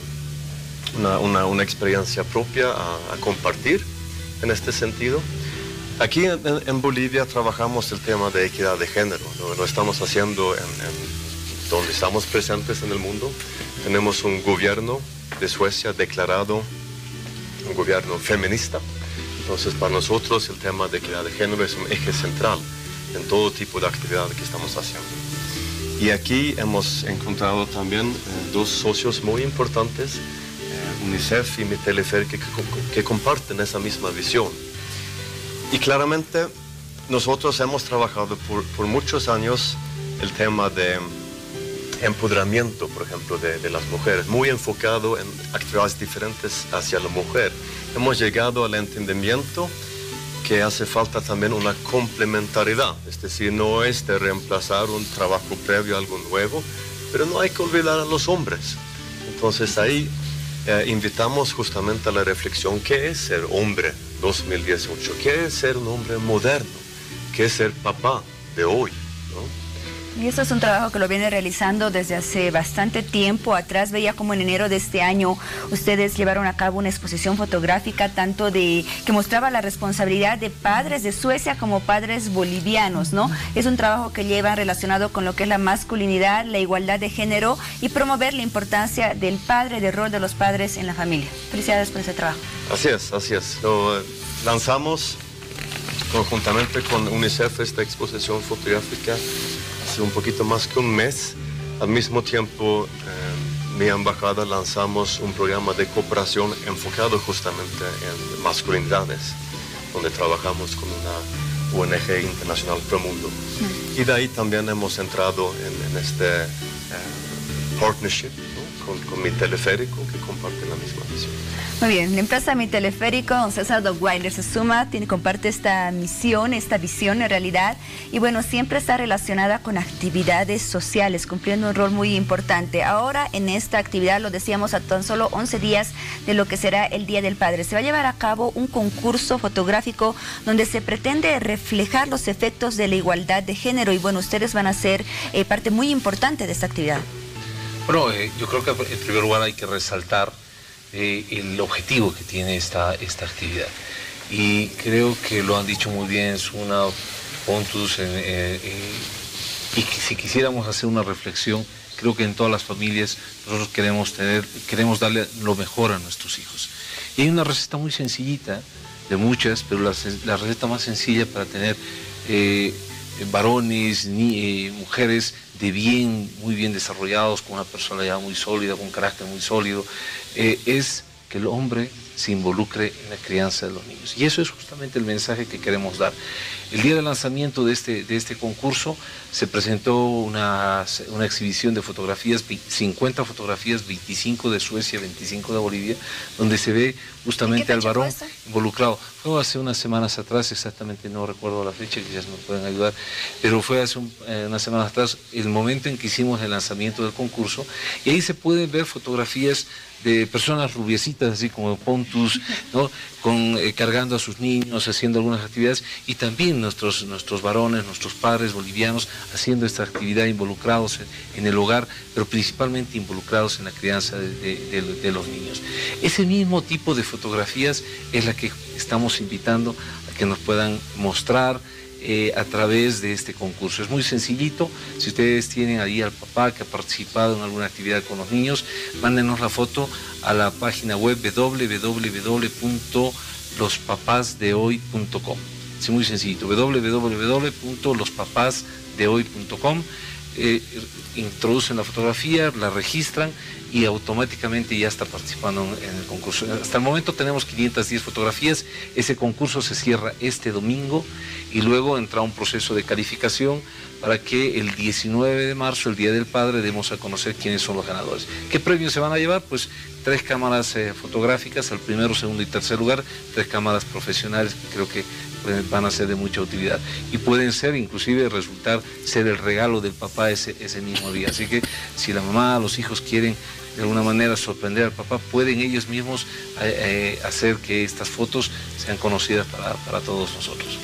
experiencia propia a compartir en este sentido. Aquí en Bolivia trabajamos el tema de equidad de género, lo estamos haciendo donde estamos presentes en el mundo. Tenemos un gobierno de Suecia declarado un gobierno feminista. Entonces para nosotros el tema de equidad de género es un eje central en todo tipo de actividad que estamos haciendo. Y aquí hemos encontrado también dos socios muy importantes, UNICEF y Mi Teleférico, que comparten esa misma visión. Y claramente nosotros hemos trabajado por muchos años el tema de empoderamiento, por ejemplo, de las mujeres, muy enfocado en actividades diferentes hacia la mujer. Hemos llegado al entendimiento que hace falta también una complementariedad, es decir, no es de reemplazar un trabajo previo a algo nuevo, pero no hay que olvidar a los hombres. Entonces ahí invitamos justamente a la reflexión, ¿qué es ser hombre 2018? ¿Qué es ser un hombre moderno? ¿Qué es ser papá de hoy? ¿no? Y esto es un trabajo que lo viene realizando desde hace bastante tiempo atrás. Veía como en enero de este año ustedes llevaron a cabo una exposición fotográfica tanto que mostraba la responsabilidad de padres de Suecia como padres bolivianos, ¿no? Es un trabajo que llevan relacionado con lo que es la masculinidad, la igualdad de género y promover la importancia del padre, del rol de los padres en la familia. Felicidades por ese trabajo. Así es. Lo lanzamos conjuntamente con UNICEF esta exposición fotográfica hace un poquito más que un mes. Al mismo tiempo, mi embajada lanzamos un programa de cooperación enfocado justamente en masculinidades, donde trabajamos con una ONG internacional Promundo. Y de ahí también hemos entrado en este partnership, ¿no? con mi teleférico, que comparte la misma visión. Muy bien, la empresa Mi Teleférico, don César Dockweiler se suma, comparte esta misión, esta visión en realidad, y bueno, siempre está relacionada con actividades sociales, cumpliendo un rol muy importante. Ahora en esta actividad, lo decíamos, a tan solo 11 días de lo que será el Día del Padre, se va a llevar a cabo un concurso fotográfico donde se pretende reflejar los efectos de la igualdad de género, y bueno, ustedes van a ser parte muy importante de esta actividad. Bueno, yo creo que en primer lugar hay que resaltar el objetivo que tiene esta actividad. Y creo que lo han dicho muy bien Suna, Pontus, y que si quisiéramos hacer una reflexión, creo que en todas las familias nosotros queremos darle lo mejor a nuestros hijos. Y hay una receta muy sencillita, de muchas, pero la receta más sencilla para tener varones, mujeres de bien, muy bien desarrollados, con una personalidad muy sólida, con un carácter muy sólido, es que el hombre se involucre en la crianza de los niños. Y eso es justamente el mensaje que queremos dar. El día del lanzamiento de este concurso se presentó una exhibición de fotografías, 50 fotografías, 25 de Suecia, 25 de Bolivia, donde se ve justamente al varón involucrado. Fue hace unas semanas atrás, exactamente no recuerdo la fecha, quizás me pueden ayudar, pero fue hace unas semanas atrás el momento en que hicimos el lanzamiento del concurso, y ahí se pueden ver fotografías de personas rubiecitas, así como Pontus, ¿no? Cargando a sus niños, haciendo algunas actividades, y también nuestros varones, nuestros padres bolivianos, haciendo esta actividad, involucrados en el hogar, pero principalmente involucrados en la crianza de los niños. Ese mismo tipo de fotografías es la que estamos invitando a que nos puedan mostrar a través de este concurso. Es muy sencillito. Si ustedes tienen ahí al papá que ha participado en alguna actividad con los niños, mándenos la foto a la página web www.lospapasdehoy.com. Es muy sencillito, www.lospapasdehoy.com. Introducen la fotografía, la registran y automáticamente ya está participando en el concurso. Hasta el momento tenemos 510 fotografías. Ese concurso se cierra este domingo y luego entra un proceso de calificación para que el 19 de marzo, el Día del Padre, demos a conocer quiénes son los ganadores. ¿Qué premios se van a llevar? Pues 3 cámaras fotográficas al primero, segundo y tercer lugar, 3 cámaras profesionales que creo que van a ser de mucha utilidad y pueden ser, inclusive resultar ser el regalo del papá ese mismo día. Así que si la mamá, los hijos quieren de alguna manera sorprender al papá, pueden ellos mismos hacer que estas fotos sean conocidas para todos nosotros.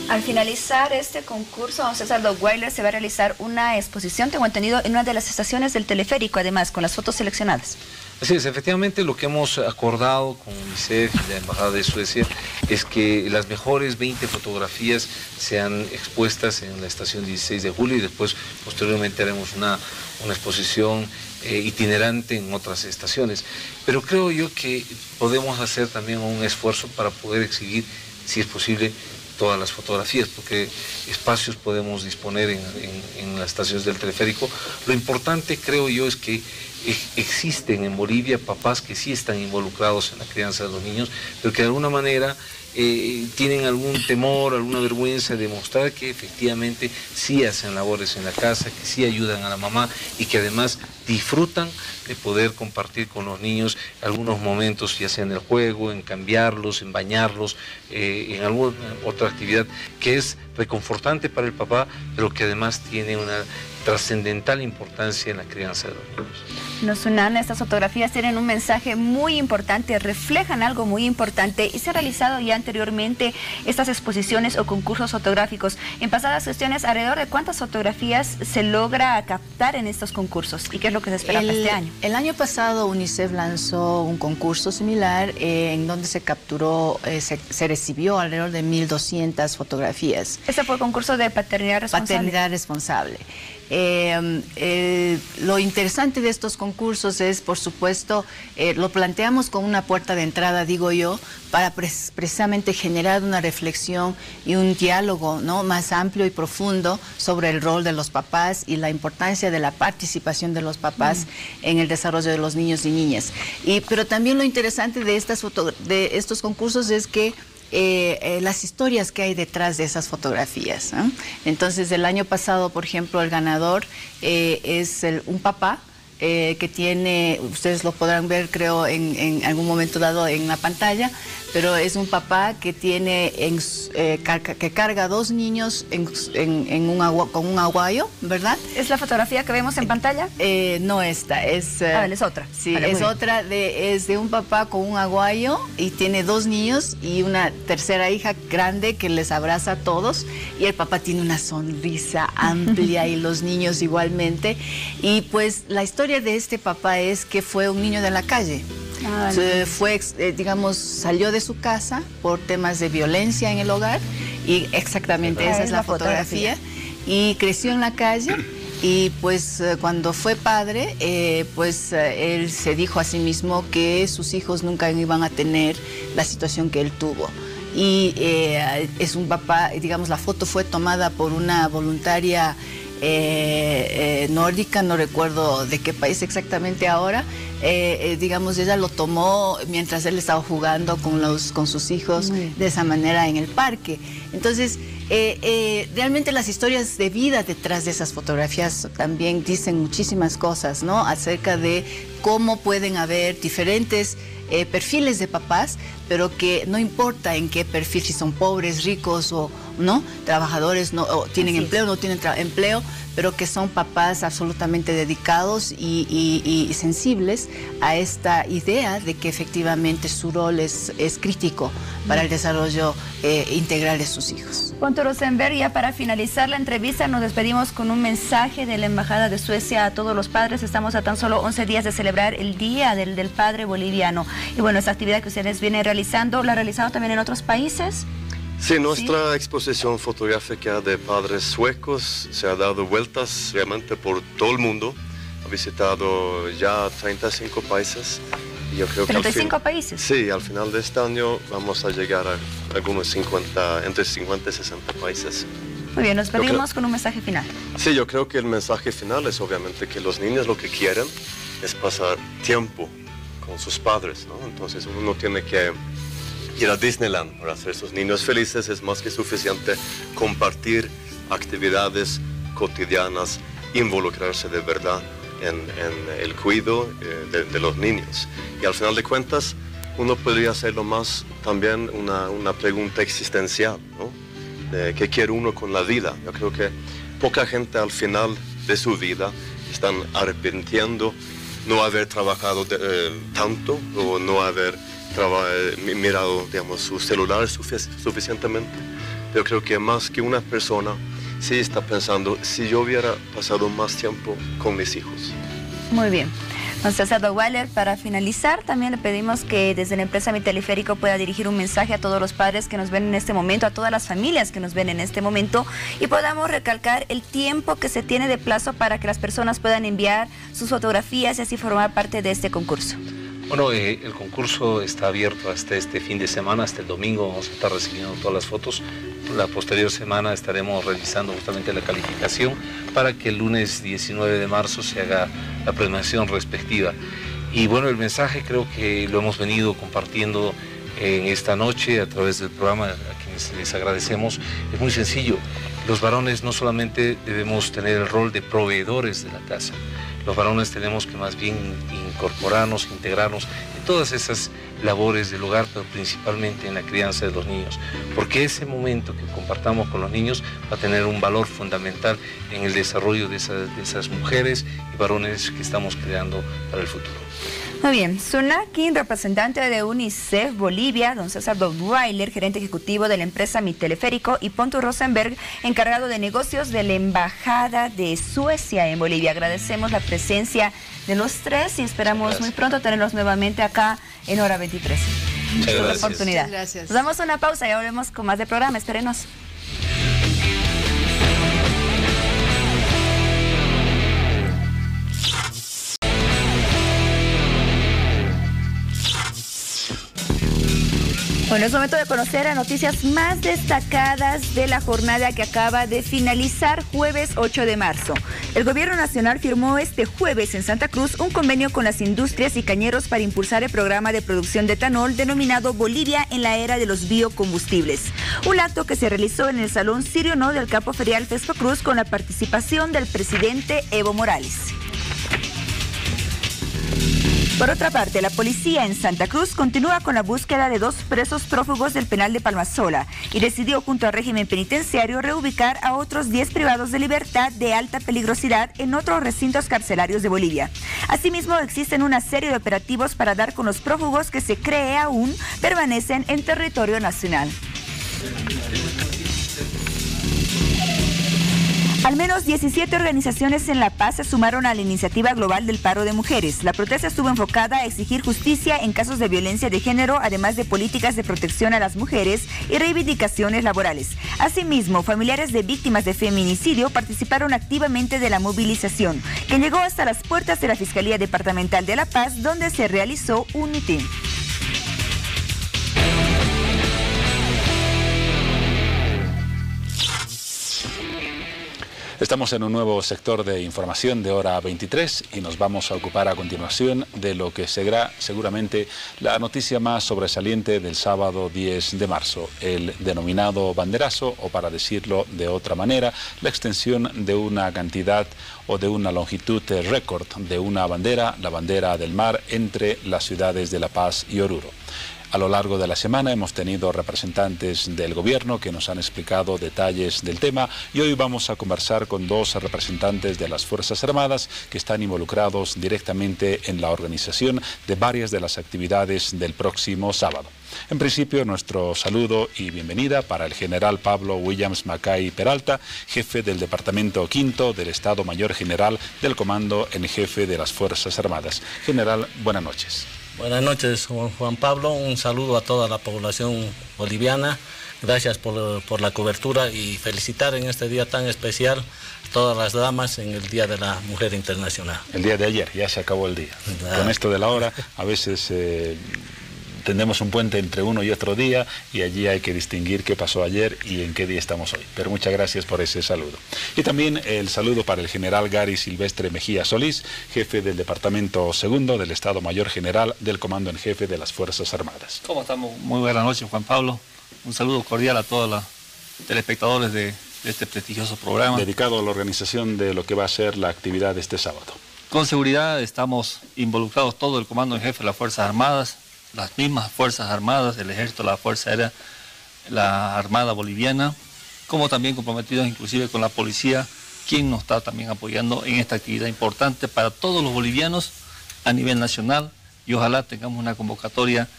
Al finalizar este concurso, don César Dockweiler, se va a realizar una exposición, tengo entendido, en una de las estaciones del teleférico, además, con las fotos seleccionadas. Así es, efectivamente lo que hemos acordado con UNICEF y la Embajada de Suecia es que las mejores 20 fotografías sean expuestas en la estación 16 de julio y después posteriormente haremos una exposición itinerante en otras estaciones. Pero creo yo que podemos hacer también un esfuerzo para poder exhibir, si es posible, todas las fotografías, porque espacios podemos disponer en las estaciones del teleférico. Lo importante, creo yo, es que existen en Bolivia papás que sí están involucrados en la crianza de los niños, pero que de alguna manera tienen algún temor, alguna vergüenza de mostrar que efectivamente sí hacen labores en la casa, que sí ayudan a la mamá y que además disfrutan de poder compartir con los niños algunos momentos, ya sea en el juego, en cambiarlos, en bañarlos, en alguna otra actividad que es reconfortante para el papá, pero que además tiene una trascendental importancia en la crianza de los niños. No, Sunan, estas fotografías tienen un mensaje muy importante, reflejan algo muy importante y se han realizado ya anteriormente estas exposiciones o concursos fotográficos. En pasadas gestiones, ¿alrededor de cuántas fotografías se logra captar en estos concursos? ¿Y qué es lo que se espera para este año? El año pasado UNICEF lanzó un concurso similar en donde se capturó, se recibió alrededor de 1.200 fotografías. Ese fue el concurso de paternidad responsable. Paternidad responsable. Lo interesante de estos concursos es, por supuesto, lo planteamos con una puerta de entrada, digo yo, para precisamente generar una reflexión y un diálogo, ¿no?, más amplio y profundo sobre el rol de los papás y la importancia de la participación de los papás en el desarrollo de los niños y niñas. Pero también lo interesante de estos concursos es que las historias que hay detrás de esas fotografías, ¿no? Entonces, el año pasado, por ejemplo, el ganador es un papá que tiene, ustedes lo podrán ver, creo, en algún momento dado en la pantalla, pero es un papá que tiene que carga 2 niños con un aguayo, ¿verdad? ¿Es la fotografía que vemos en pantalla? No esta, es otra. Sí, vale, es otra, es de un papá con un aguayo y tiene 2 niños y una tercera hija grande que les abraza a todos, y el papá tiene una sonrisa amplia y los niños igualmente. Y pues la historia de este papá es que fue un niño de la calle. Salió de su casa por temas de violencia en el hogar, y exactamente esa es la fotografía, y creció en la calle. Y pues cuando fue padre, él se dijo a sí mismo que sus hijos nunca iban a tener la situación que él tuvo. Y es un papá, digamos, la foto fue tomada por una voluntaria nórdica, no recuerdo de qué país exactamente ahora. Digamos, ella lo tomó mientras él estaba jugando con sus hijos de esa manera en el parque. Entonces, realmente las historias de vida detrás de esas fotografías también dicen muchísimas cosas, ¿no?, acerca de cómo pueden haber diferentes perfiles de papás, pero que no importa en qué perfil, si son pobres, ricos o no, trabajadores, no, o tienen empleo, no tienen empleo, pero que son papás absolutamente dedicados y sensibles a esta idea de que efectivamente su rol es crítico para el desarrollo integral de sus hijos. Ponto Rosenberg, ya para finalizar la entrevista nos despedimos con un mensaje de la Embajada de Suecia a todos los padres. Estamos a tan solo 11 días de celebrar el Día del Padre Boliviano. Y bueno, esta actividad que ustedes vienen realizando, ¿la han realizado también en otros países? Sí, nuestra exposición fotográfica de padres suecos se ha dado vueltas realmente por todo el mundo. Ha visitado ya 35 países. Y yo creo 35 países. Sí, al final de este año vamos a llegar a algunos entre 50 y 60 países. Muy bien, nos pedimos con un mensaje final. Sí, yo creo que el mensaje final es obviamente que los niños lo que quieren es pasar tiempo con sus padres, ¿no? Entonces uno no tiene que ir a Disneyland para hacer a sus niños felices, es más que suficiente compartir actividades cotidianas, involucrarse de verdad en el cuidado de los niños. Y al final de cuentas, uno podría hacerlo más también una pregunta existencial, ¿no? De qué quiere uno con la vida. Yo creo que poca gente al final de su vida están arrepintiendo no haber trabajado tanto o no haber mirado, digamos, su celular suficientemente. Yo creo que más que una persona sí está pensando si yo hubiera pasado más tiempo con mis hijos. Muy bien. Entonces, César Weiler, para finalizar, también le pedimos que desde la empresa Mi Teleférico pueda dirigir un mensaje a todos los padres que nos ven en este momento, a todas las familias que nos ven en este momento, y podamos recalcar el tiempo que se tiene de plazo para que las personas puedan enviar sus fotografías y así formar parte de este concurso. Bueno, el concurso está abierto hasta este fin de semana, hasta el domingo vamos a estar recibiendo todas las fotos. La posterior semana estaremos realizando justamente la calificación para que el lunes 19 de marzo se haga la premiación respectiva. Y bueno, el mensaje creo que lo hemos venido compartiendo en esta noche a través del programa, a quienes les agradecemos. Es muy sencillo. Los varones no solamente debemos tener el rol de proveedores de la casa, los varones tenemos que más bien incorporarnos, integrarnos en todas esas labores del hogar, pero principalmente en la crianza de los niños, porque ese momento que compartamos con los niños va a tener un valor fundamental en el desarrollo de esas mujeres y varones que estamos creando para el futuro. Muy bien, Sunaki, representante de UNICEF Bolivia, don César Weiler, gerente ejecutivo de la empresa Mi Teleférico, y Pontus Rosenberg, encargado de negocios de la Embajada de Suecia en Bolivia. Agradecemos la presencia de los tres y esperamos muy pronto tenerlos nuevamente acá en Hora 23. Muchas gracias. La oportunidad. Muchas gracias. Nos damos una pausa y volvemos con más del programa. Espérenos. Bueno, es momento de conocer las noticias más destacadas de la jornada que acaba de finalizar jueves 8 de marzo. El Gobierno Nacional firmó este jueves en Santa Cruz un convenio con las industrias y cañeros para impulsar el programa de producción de etanol denominado Bolivia en la era de los biocombustibles. Un acto que se realizó en el Salón Sirio No del Campo Ferial Fesco Cruz con la participación del presidente Evo Morales. Por otra parte, la policía en Santa Cruz continúa con la búsqueda de 2 presos prófugos del penal de Palmasola y decidió junto al régimen penitenciario reubicar a otros 10 privados de libertad de alta peligrosidad en otros recintos carcelarios de Bolivia. Asimismo, existen una serie de operativos para dar con los prófugos que se cree aún permanecen en territorio nacional. Al menos 17 organizaciones en La Paz se sumaron a la iniciativa global del paro de mujeres. La protesta estuvo enfocada a exigir justicia en casos de violencia de género, además de políticas de protección a las mujeres y reivindicaciones laborales. Asimismo, familiares de víctimas de feminicidio participaron activamente de la movilización, que llegó hasta las puertas de la Fiscalía Departamental de La Paz, donde se realizó un mitin. Estamos en un nuevo sector de información de Hora 23 y nos vamos a ocupar a continuación de lo que será seguramente la noticia más sobresaliente del sábado 10 de marzo, el denominado banderazo, o para decirlo de otra manera, la extensión de una cantidad o de una longitud récord de una bandera, la bandera del mar, entre las ciudades de La Paz y Oruro. A lo largo de la semana hemos tenido representantes del gobierno que nos han explicado detalles del tema y hoy vamos a conversar con 2 representantes de las Fuerzas Armadas que están involucrados directamente en la organización de varias de las actividades del próximo sábado. En principio, nuestro saludo y bienvenida para el general Pablo Williams Macay Peralta, jefe del Departamento V del Estado Mayor General del Comando en Jefe de las Fuerzas Armadas. General, buenas noches. Buenas noches, Juan Pablo. Un saludo a toda la población boliviana. Gracias por la cobertura y felicitar en este día tan especial a todas las damas en el Día de la Mujer Internacional. El día de ayer, ya se acabó el día. Con esto de la hora, a veces tendremos un puente entre uno y otro día y allí hay que distinguir qué pasó ayer y en qué día estamos hoy. Pero muchas gracias por ese saludo. Y también el saludo para el general Gary Silvestre Mejía Solís, jefe del Departamento II del Estado Mayor General del Comando en Jefe de las Fuerzas Armadas. ¿Cómo estamos? Muy buenas noches, Juan Pablo. Un saludo cordial a todos los telespectadores de este prestigioso programa. Dedicado a la organización de lo que va a ser la actividad de este sábado. Con seguridad estamos involucrados todo el Comando en Jefe de las Fuerzas Armadas, las mismas Fuerzas Armadas, el Ejército, la Fuerza Aérea, la Armada Boliviana, como también comprometidos inclusive con la policía, quien nos está también apoyando en esta actividad importante para todos los bolivianos a nivel nacional y ojalá tengamos una convocatoria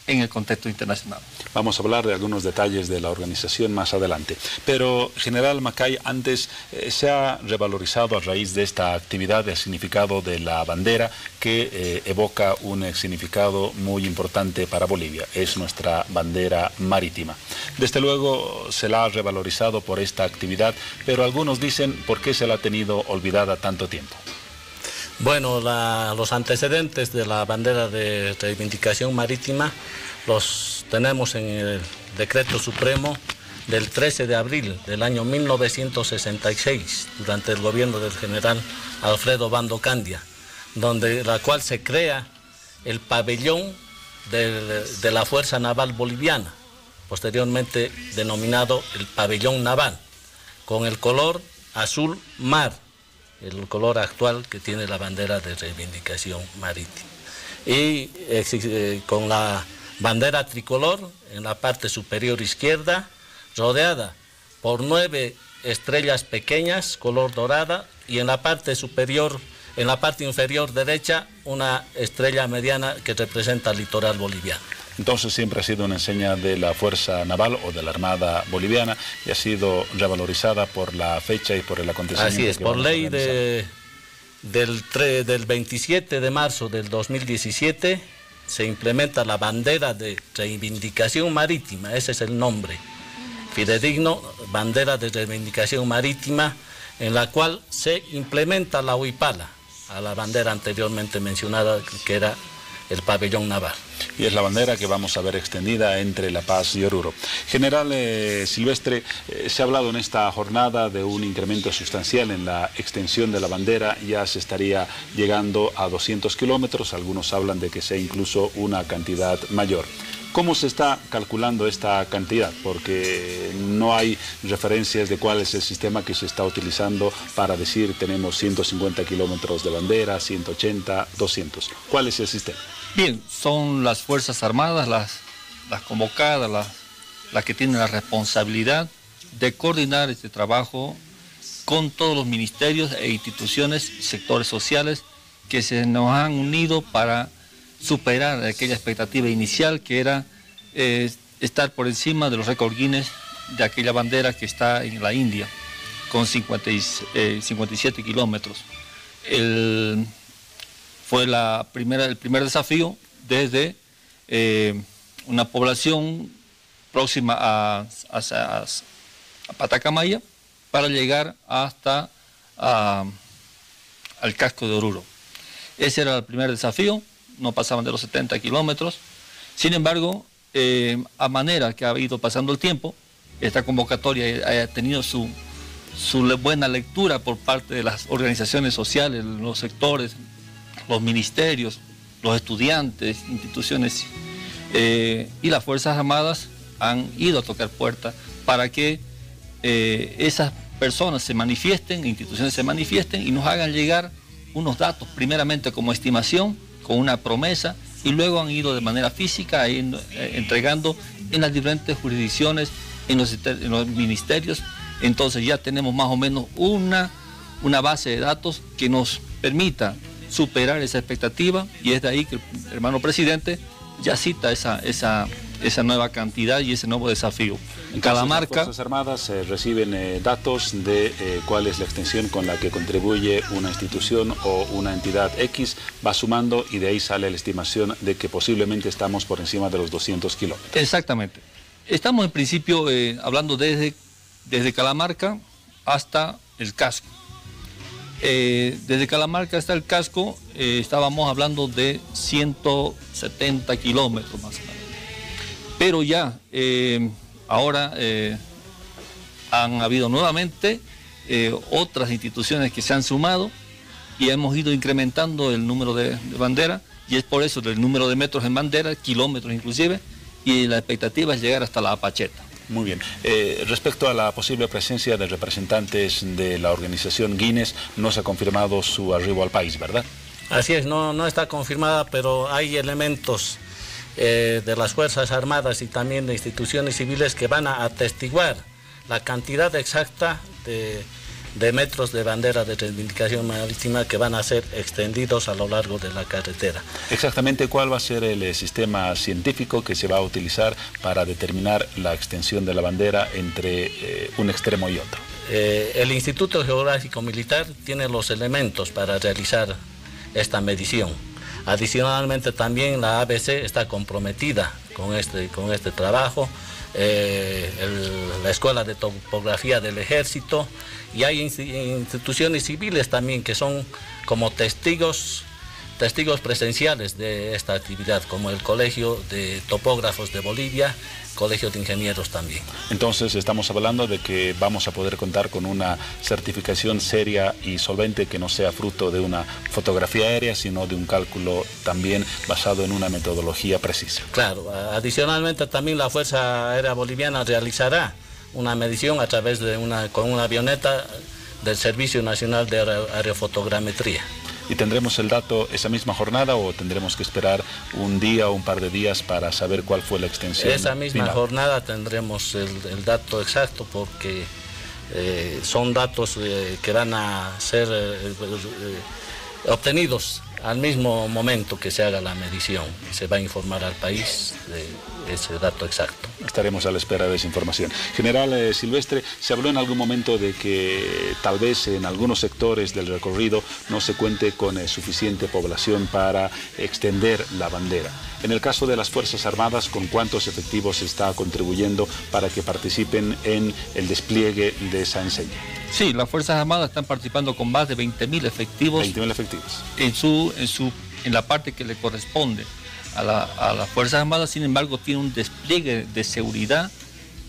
en el contexto internacional. Vamos a hablar de algunos detalles de la organización más adelante. Pero, general Macay, antes se ha revalorizado a raíz de esta actividad el significado de la bandera que evoca un significado muy importante para Bolivia. Es nuestra bandera marítima. Desde luego se la ha revalorizado por esta actividad, pero algunos dicen ¿por qué se la ha tenido olvidada tanto tiempo? Bueno, los antecedentes de la bandera de reivindicación marítima los tenemos en el Decreto Supremo del 13 de abril del año 1966, durante el gobierno del general Alfredo Bando Candia, la cual se crea el pabellón de la Fuerza Naval Boliviana, posteriormente denominado el pabellón naval, con el color azul mar, el color actual que tiene la bandera de reivindicación marítima. Y con la bandera tricolor en la parte superior izquierda, rodeada por 9 estrellas pequeñas, color dorada, y en la parte superior, en la parte inferior derecha, una estrella mediana que representa el litoral boliviano. Entonces siempre ha sido una enseña de la Fuerza Naval o de la Armada Boliviana y ha sido revalorizada por la fecha y por el acontecimiento. Así es, por ley del 27 de marzo del 2017 se implementa la bandera de reivindicación marítima, ese es el nombre fidedigno, bandera de reivindicación marítima, en la cual se implementa la huipala a la bandera anteriormente mencionada, que era el pabellón naval. Y es la bandera que vamos a ver extendida entre La Paz y Oruro. General Silvestre, se ha hablado en esta jornada de un incremento sustancial en la extensión de la bandera, ya se estaría llegando a 200 kilómetros, algunos hablan de que sea incluso una cantidad mayor. ¿Cómo se está calculando esta cantidad? Porque no hay referencias de cuál es el sistema que se está utilizando para decir tenemos 150 kilómetros de bandera, 180, 200. ¿Cuál es el sistema? Bien, son las Fuerzas Armadas, las convocadas, las que tienen la responsabilidad de coordinar este trabajo con todos los ministerios e instituciones y sectores sociales que se nos han unido para superar aquella expectativa inicial que era estar por encima de los récord Guinness de aquella bandera que está en la India, con 57 kilómetros. Fue el primer desafío desde una población próxima a Patacamaya para llegar hasta al casco de Oruro. Ese era el primer desafío, no pasaban de los 70 kilómetros. Sin embargo, a manera que ha ido pasando el tiempo, esta convocatoria ha tenido su buena lectura por parte de las organizaciones sociales, los sectores, los ministerios, los estudiantes, instituciones y las Fuerzas Armadas han ido a tocar puertas para que esas personas se manifiesten, instituciones se manifiesten y nos hagan llegar unos datos, primeramente como estimación, con una promesa, y luego han ido de manera física entregando en las diferentes jurisdicciones, en los ministerios. Entonces ya tenemos más o menos una base de datos que nos permita superar esa expectativa, y es de ahí que el hermano presidente ya cita esa nueva cantidad y ese nuevo desafío. En Calamarca, las Fuerzas Armadas reciben datos de cuál es la extensión con la que contribuye una institución o una entidad X, va sumando y de ahí sale la estimación de que posiblemente estamos por encima de los 200 kilómetros. Exactamente. Estamos en principio hablando desde Calamarca hasta el casco. Desde Calamarca hasta el casco estábamos hablando de 170 kilómetros más o menos. Pero ya ahora han habido nuevamente otras instituciones que se han sumado y hemos ido incrementando el número de bandera, y es por eso del número de metros en bandera, kilómetros inclusive, y la expectativa es llegar hasta la Apacheta. Muy bien. Respecto a la posible presencia de representantes de la organización Guinness, no se ha confirmado su arribo al país, ¿verdad? Así es, no está confirmada, pero hay elementos de las Fuerzas Armadas y también de instituciones civiles que van a atestiguar la cantidad exacta de metros de bandera de reivindicación marítima que van a ser extendidos a lo largo de la carretera. Exactamente, ¿cuál va a ser el sistema científico que se va a utilizar para determinar la extensión de la bandera entre un extremo y otro? El Instituto Geográfico Militar tiene los elementos para realizar esta medición. Adicionalmente también la ABC está comprometida con este trabajo, la Escuela de Topografía del Ejército, y hay instituciones civiles también que son como testigos testigos presenciales de esta actividad, como el Colegio de Topógrafos de Bolivia, Colegio de Ingenieros también. Entonces estamos hablando de que vamos a poder contar con una certificación seria y solvente que no sea fruto de una fotografía aérea, sino de un cálculo también basado en una metodología precisa. Claro, adicionalmente también la Fuerza Aérea Boliviana realizará una medición a través de con una avioneta del Servicio Nacional de Aerofotogrametría. ¿Y tendremos el dato esa misma jornada o tendremos que esperar un día o un par de días para saber cuál fue la extensión? Esa misma jornada tendremos el dato exacto, porque son datos que van a ser obtenidos al mismo momento que se haga la medición. Se va a informar al país de ese dato exacto. Estaremos a la espera de esa información. General Silvestre, se habló en algún momento de que tal vez en algunos sectores del recorrido no se cuente con suficiente población para extender la bandera. En el caso de las Fuerzas Armadas, ¿con cuántos efectivos se está contribuyendo para que participen en el despliegue de esa enseña? Sí, las Fuerzas Armadas están participando con más de 20.000 efectivos. 20.000 efectivos. En la parte que le corresponde a las Fuerzas Armadas. Sin embargo, tiene un despliegue de seguridad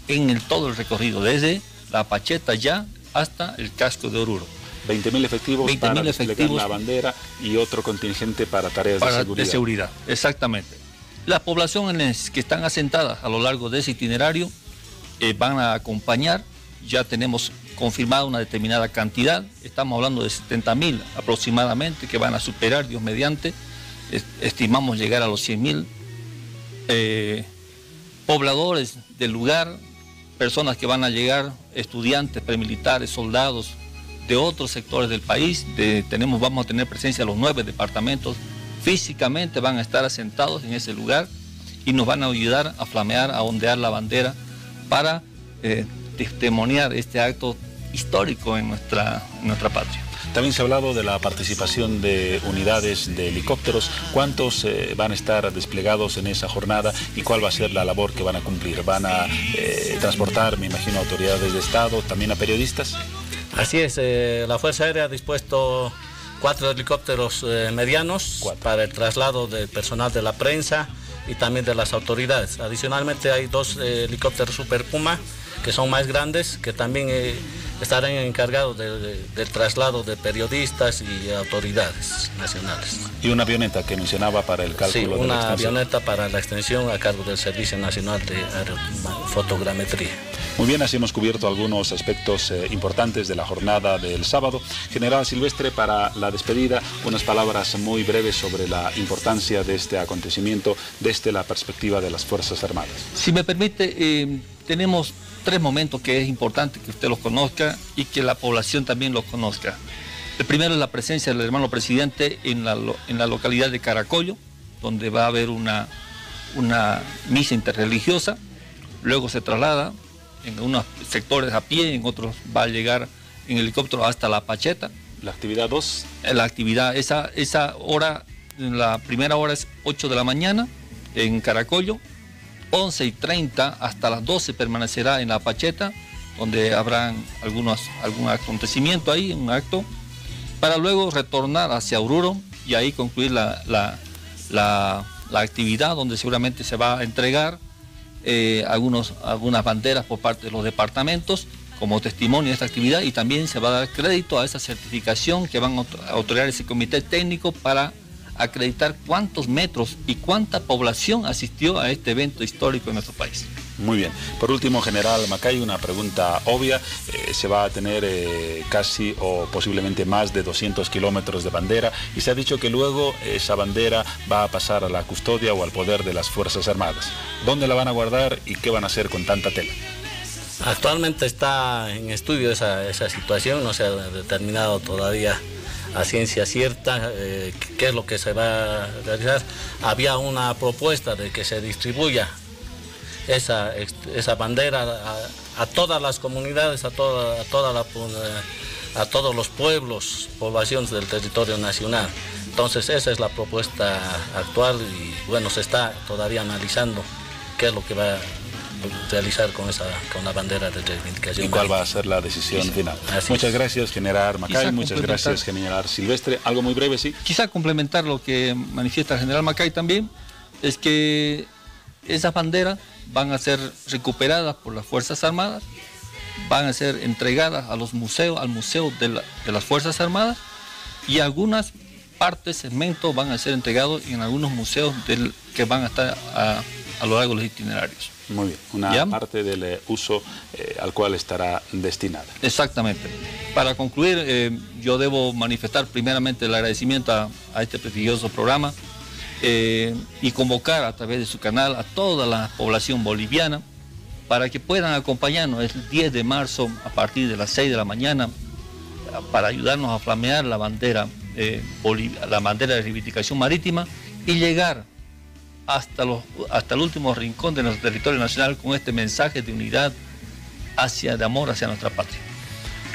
en todo el recorrido, desde la Pacheta ya hasta el casco de Oruro. 20.000 efectivos para desplegar la bandera y otro contingente para tareas de seguridad. Exactamente. Las poblaciones que están asentadas a lo largo de ese itinerario van a acompañar. Ya tenemos confirmada una determinada cantidad, estamos hablando de 70.000 aproximadamente, que van a superar, Dios mediante. Estimamos llegar a los 100.000 pobladores del lugar, personas que van a llegar, estudiantes, premilitares, soldados de otros sectores del país. Vamos a tener presencia de los 9 departamentos, físicamente van a estar asentados en ese lugar y nos van a ayudar a flamear, a ondear la bandera para testimoniar este acto histórico en nuestra patria. También se ha hablado de la participación de unidades de helicópteros. ¿Cuántos van a estar desplegados en esa jornada y cuál va a ser la labor que van a cumplir? ¿Van a transportar, me imagino, a autoridades de Estado, también a periodistas? Así es, la Fuerza Aérea ha dispuesto 4 helicópteros medianos para el traslado del personal de la prensa y también de las autoridades. Adicionalmente hay 2 helicópteros Super Puma, que son más grandes, que también estarán encargados del traslado de periodistas y autoridades nacionales. Y una avioneta que mencionaba para el cálculo de la extensión. Una avioneta para la extensión a cargo del Servicio Nacional de Fotogrametría. Muy bien, así hemos cubierto algunos aspectos importantes de la jornada del sábado. General Silvestre, para la despedida, unas palabras muy breves sobre la importancia de este acontecimiento desde la perspectiva de las Fuerzas Armadas. Si me permite, tenemos 3 momentos que es importante que usted los conozca y que la población también los conozca. El primero es la presencia del hermano presidente en la localidad de Caracollo, donde va a haber una misa interreligiosa. Luego se traslada en unos sectores a pie, en otros va a llegar en helicóptero hasta La Pacheta. ¿La actividad 2? La actividad, esa hora, la primera hora es 8 de la mañana en Caracollo. 11:30 hasta las 12 permanecerá en La Pacheta, donde habrán algún acontecimiento ahí, un acto, para luego retornar hacia Oruro y ahí concluir la actividad, donde seguramente se va a entregar algunas banderas por parte de los departamentos como testimonio de esta actividad, y también se va a dar crédito a esa certificación que van a otorgar ese comité técnico para acreditar cuántos metros y cuánta población asistió a este evento histórico en nuestro país. Muy bien. Por último, General Macay, una pregunta obvia. Se va a tener casi o posiblemente más de 200 kilómetros de bandera y se ha dicho que luego esa bandera va a pasar a la custodia o al poder de las Fuerzas Armadas. ¿Dónde la van a guardar y qué van a hacer con tanta tela? Actualmente está en estudio esa situación, no se ha determinado todavía a ciencia cierta qué es lo que se va a realizar. Había una propuesta de que se distribuya esa bandera a todas las comunidades, a todos los pueblos, poblaciones del territorio nacional. Entonces esa es la propuesta actual y bueno, se está todavía analizando qué es lo que va realizar con la bandera de reivindicación. ¿Y cuál va a ser la decisión final? Muchas gracias, general Macay, muchas gracias, general Silvestre. Algo muy breve, sí. Quizá complementar lo que manifiesta el general Macay también, es que esas banderas van a ser recuperadas por las Fuerzas Armadas, van a ser entregadas a los museos, al Museo de las Fuerzas Armadas, y algunas partes, segmentos, van a ser entregados en algunos museos que van a estar a lo largo de los itinerarios. Muy bien, una parte del uso al cual estará destinada. Exactamente. Para concluir, yo debo manifestar primeramente el agradecimiento a este prestigioso programa y convocar a través de su canal a toda la población boliviana para que puedan acompañarnos el 10 de marzo a partir de las 6 de la mañana para ayudarnos a flamear la bandera de reivindicación marítima y llegar hasta el último rincón de nuestro territorio nacional con este mensaje de unidad, de amor hacia nuestra patria.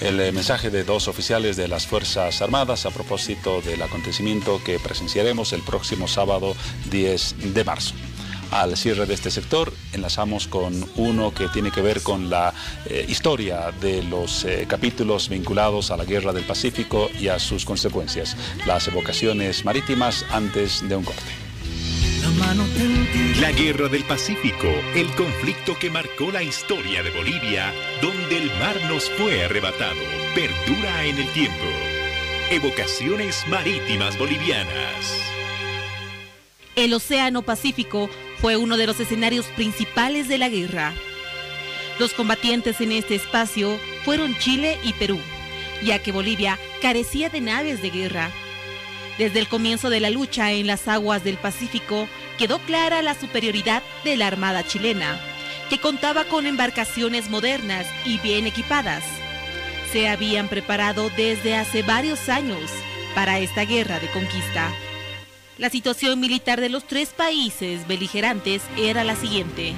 El mensaje de dos oficiales de las Fuerzas Armadas a propósito del acontecimiento que presenciaremos el próximo sábado 10 de marzo. Al cierre de este sector, enlazamos con uno que tiene que ver con la historia de los capítulos vinculados a la Guerra del Pacífico y a sus consecuencias, las evocaciones marítimas antes de un corte. La Guerra del Pacífico, el conflicto que marcó la historia de Bolivia, donde el mar nos fue arrebatado, perdura en el tiempo. Evocaciones marítimas bolivianas. El Océano Pacífico fue uno de los escenarios principales de la guerra. Los combatientes en este espacio fueron Chile y Perú, ya que Bolivia carecía de naves de guerra. Desde el comienzo de la lucha en las aguas del Pacífico, quedó clara la superioridad de la Armada chilena, que contaba con embarcaciones modernas y bien equipadas. Se habían preparado desde hace varios años para esta guerra de conquista. La situación militar de los tres países beligerantes era la siguiente.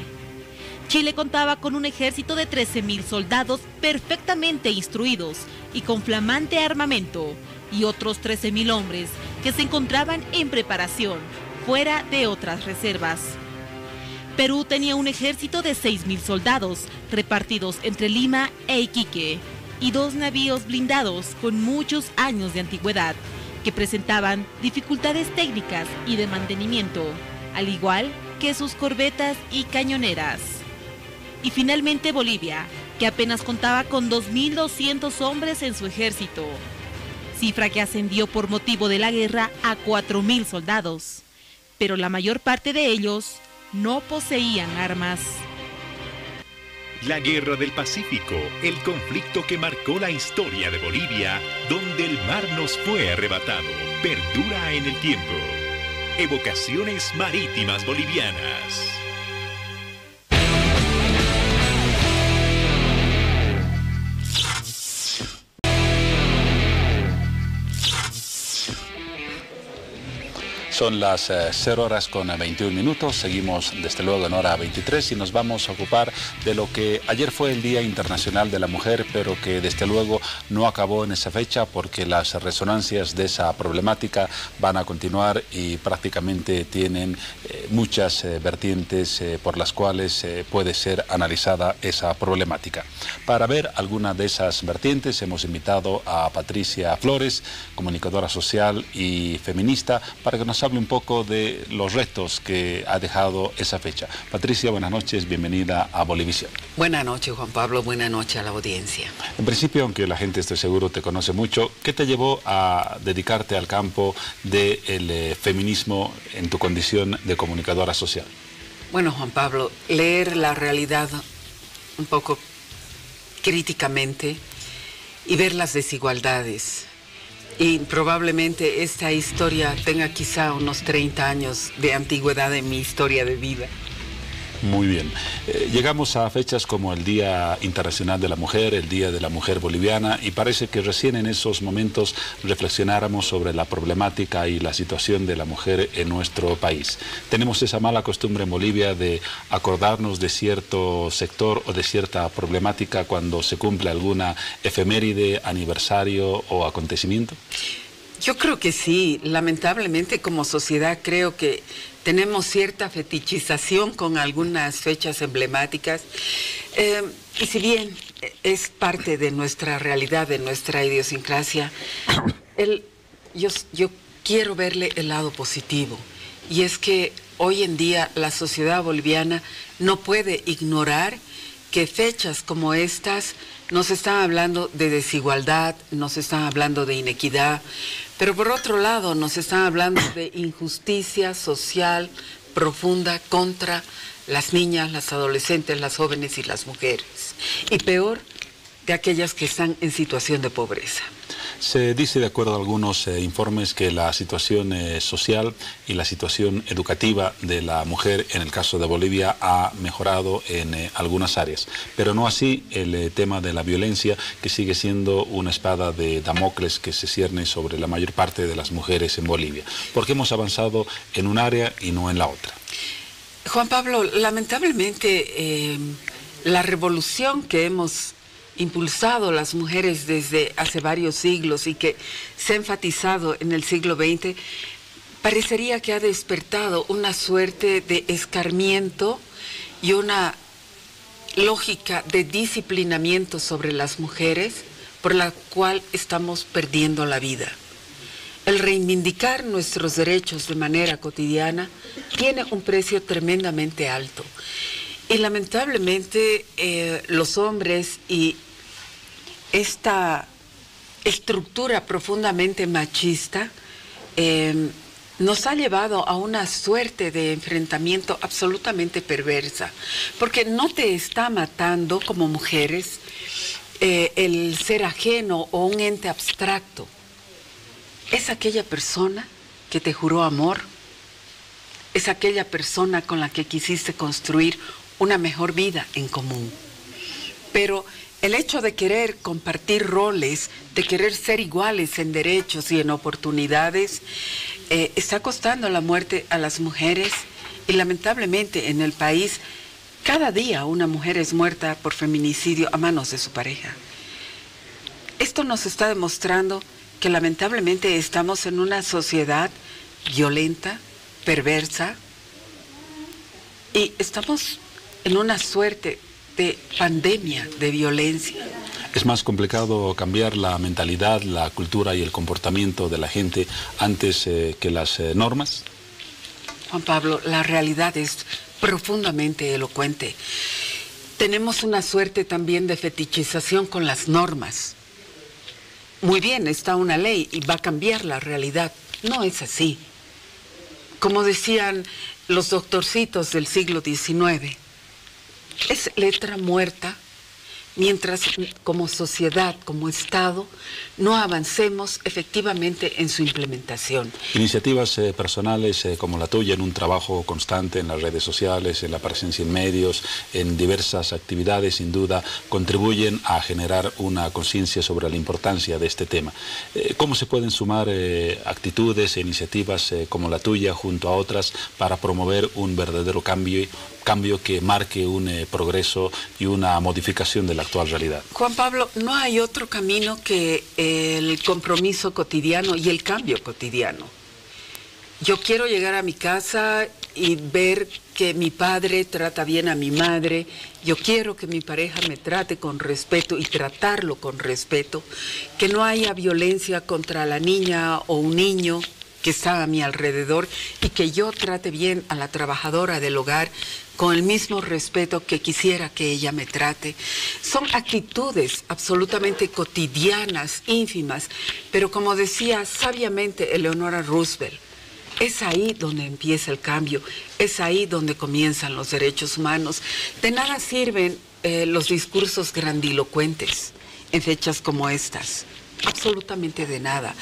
Chile contaba con un ejército de 13.000 soldados perfectamente instruidos y con flamante armamento, y otros 13.000 hombres que se encontraban en preparación, fuera de otras reservas. Perú tenía un ejército de 6.000 soldados repartidos entre Lima e Iquique y 2 navíos blindados con muchos años de antigüedad que presentaban dificultades técnicas y de mantenimiento, al igual que sus corbetas y cañoneras. Y finalmente Bolivia, que apenas contaba con 2.200 hombres en su ejército, cifra que ascendió por motivo de la guerra a 4.000 soldados, pero la mayor parte de ellos no poseían armas. La Guerra del Pacífico, el conflicto que marcó la historia de Bolivia, donde el mar nos fue arrebatado, perdura en el tiempo. Evocaciones marítimas bolivianas. Son las 0 horas con 21 minutos, seguimos desde luego en hora 23 y nos vamos a ocupar de lo que ayer fue el Día Internacional de la Mujer, pero que desde luego no acabó en esa fecha porque las resonancias de esa problemática van a continuar y prácticamente tienen muchas vertientes por las cuales puede ser analizada esa problemática. Para ver alguna de esas vertientes hemos invitado a Patricia Flores, comunicadora social y feminista, para que nos hable un poco de los retos que ha dejado esa fecha. Patricia, buenas noches, bienvenida a Bolivisión. Buenas noches, Juan Pablo, buenas noches a la audiencia. En principio, aunque la gente, estoy seguro, te conoce mucho, ¿qué te llevó a dedicarte al campo del feminismo en tu condición de comunicadora social? Bueno, Juan Pablo, leer la realidad un poco críticamente y ver las desigualdades. Y probablemente esta historia tenga quizá unos 30 años de antigüedad en mi historia de vida. Muy bien. Llegamos a fechas como el Día Internacional de la Mujer, el Día de la Mujer Boliviana, y parece que recién en esos momentos reflexionáramos sobre la problemática y la situación de la mujer en nuestro país. Tenemos esa mala costumbre en Bolivia de acordarnos de cierto sector o de cierta problemática cuando se cumple alguna efeméride, aniversario o acontecimiento. Yo creo que sí. Lamentablemente, como sociedad, creo que tenemos cierta fetichización con algunas fechas emblemáticas. Y si bien es parte de nuestra realidad, de nuestra idiosincrasia, yo quiero verle el lado positivo. Y es que hoy en día la sociedad boliviana no puede ignorar que fechas como estas nos están hablando de desigualdad, nos están hablando de inequidad, pero por otro lado nos están hablando de injusticia social profunda contra las niñas, las adolescentes, las jóvenes y las mujeres. Y peor, de aquellas que están en situación de pobreza. Se dice, de acuerdo a algunos informes, que la situación social y la situación educativa de la mujer en el caso de Bolivia ha mejorado en algunas áreas, pero no así el tema de la violencia, que sigue siendo una espada de Damocles que se cierne sobre la mayor parte de las mujeres en Bolivia, porque hemos avanzado en un área y no en la otra. Juan Pablo, lamentablemente la revolución que hemos impulsado las mujeres desde hace varios siglos y que se ha enfatizado en el siglo XX, parecería que ha despertado una suerte de escarmiento y una lógica de disciplinamiento sobre las mujeres por la cual estamos perdiendo la vida. El reivindicar nuestros derechos de manera cotidiana tiene un precio tremendamente alto. Y lamentablemente los hombres y esta estructura profundamente machista nos ha llevado a una suerte de enfrentamiento absolutamente perversa, porque no te está matando como mujeres el ser ajeno o un ente abstracto. Es aquella persona que te juró amor, es aquella persona con la que quisiste construir una mejor vida en común. Pero el hecho de querer compartir roles, de querer ser iguales en derechos y en oportunidades, está costando la muerte a las mujeres y lamentablemente en el país cada día una mujer es muerta por feminicidio a manos de su pareja. Esto nos está demostrando que lamentablemente estamos en una sociedad violenta, perversa, y estamos en una suerte de pandemia de violencia. ¿Es más complicado cambiar la mentalidad, la cultura y el comportamiento de la gente antes que las normas? Juan Pablo, la realidad es profundamente elocuente. Tenemos una suerte también de fetichización con las normas. Muy bien, está una ley y va a cambiar la realidad. No es así. Como decían los doctorcitos del siglo XIX, es letra muerta mientras como sociedad, como Estado, no avancemos efectivamente en su implementación. Iniciativas personales como la tuya, en un trabajo constante en las redes sociales, en la presencia en medios, en diversas actividades, sin duda, contribuyen a generar una conciencia sobre la importancia de este tema. ¿Cómo se pueden sumar actitudes e iniciativas como la tuya junto a otras para promover un verdadero cambio que marque un progreso y una modificación de la actual realidad? Juan Pablo, no hay otro camino que el compromiso cotidiano y el cambio cotidiano. Yo quiero llegar a mi casa y ver que mi padre trata bien a mi madre. Yo quiero que mi pareja me trate con respeto y tratarlo con respeto. Que no haya violencia contra la niña o un niño que está a mi alrededor y que yo trate bien a la trabajadora del hogar con el mismo respeto que quisiera que ella me trate. Son actitudes absolutamente cotidianas, ínfimas, pero como decía sabiamente Eleonora Roosevelt, es ahí donde empieza el cambio, es ahí donde comienzan los derechos humanos. De nada sirven los discursos grandilocuentes en fechas como estas, absolutamente de nada,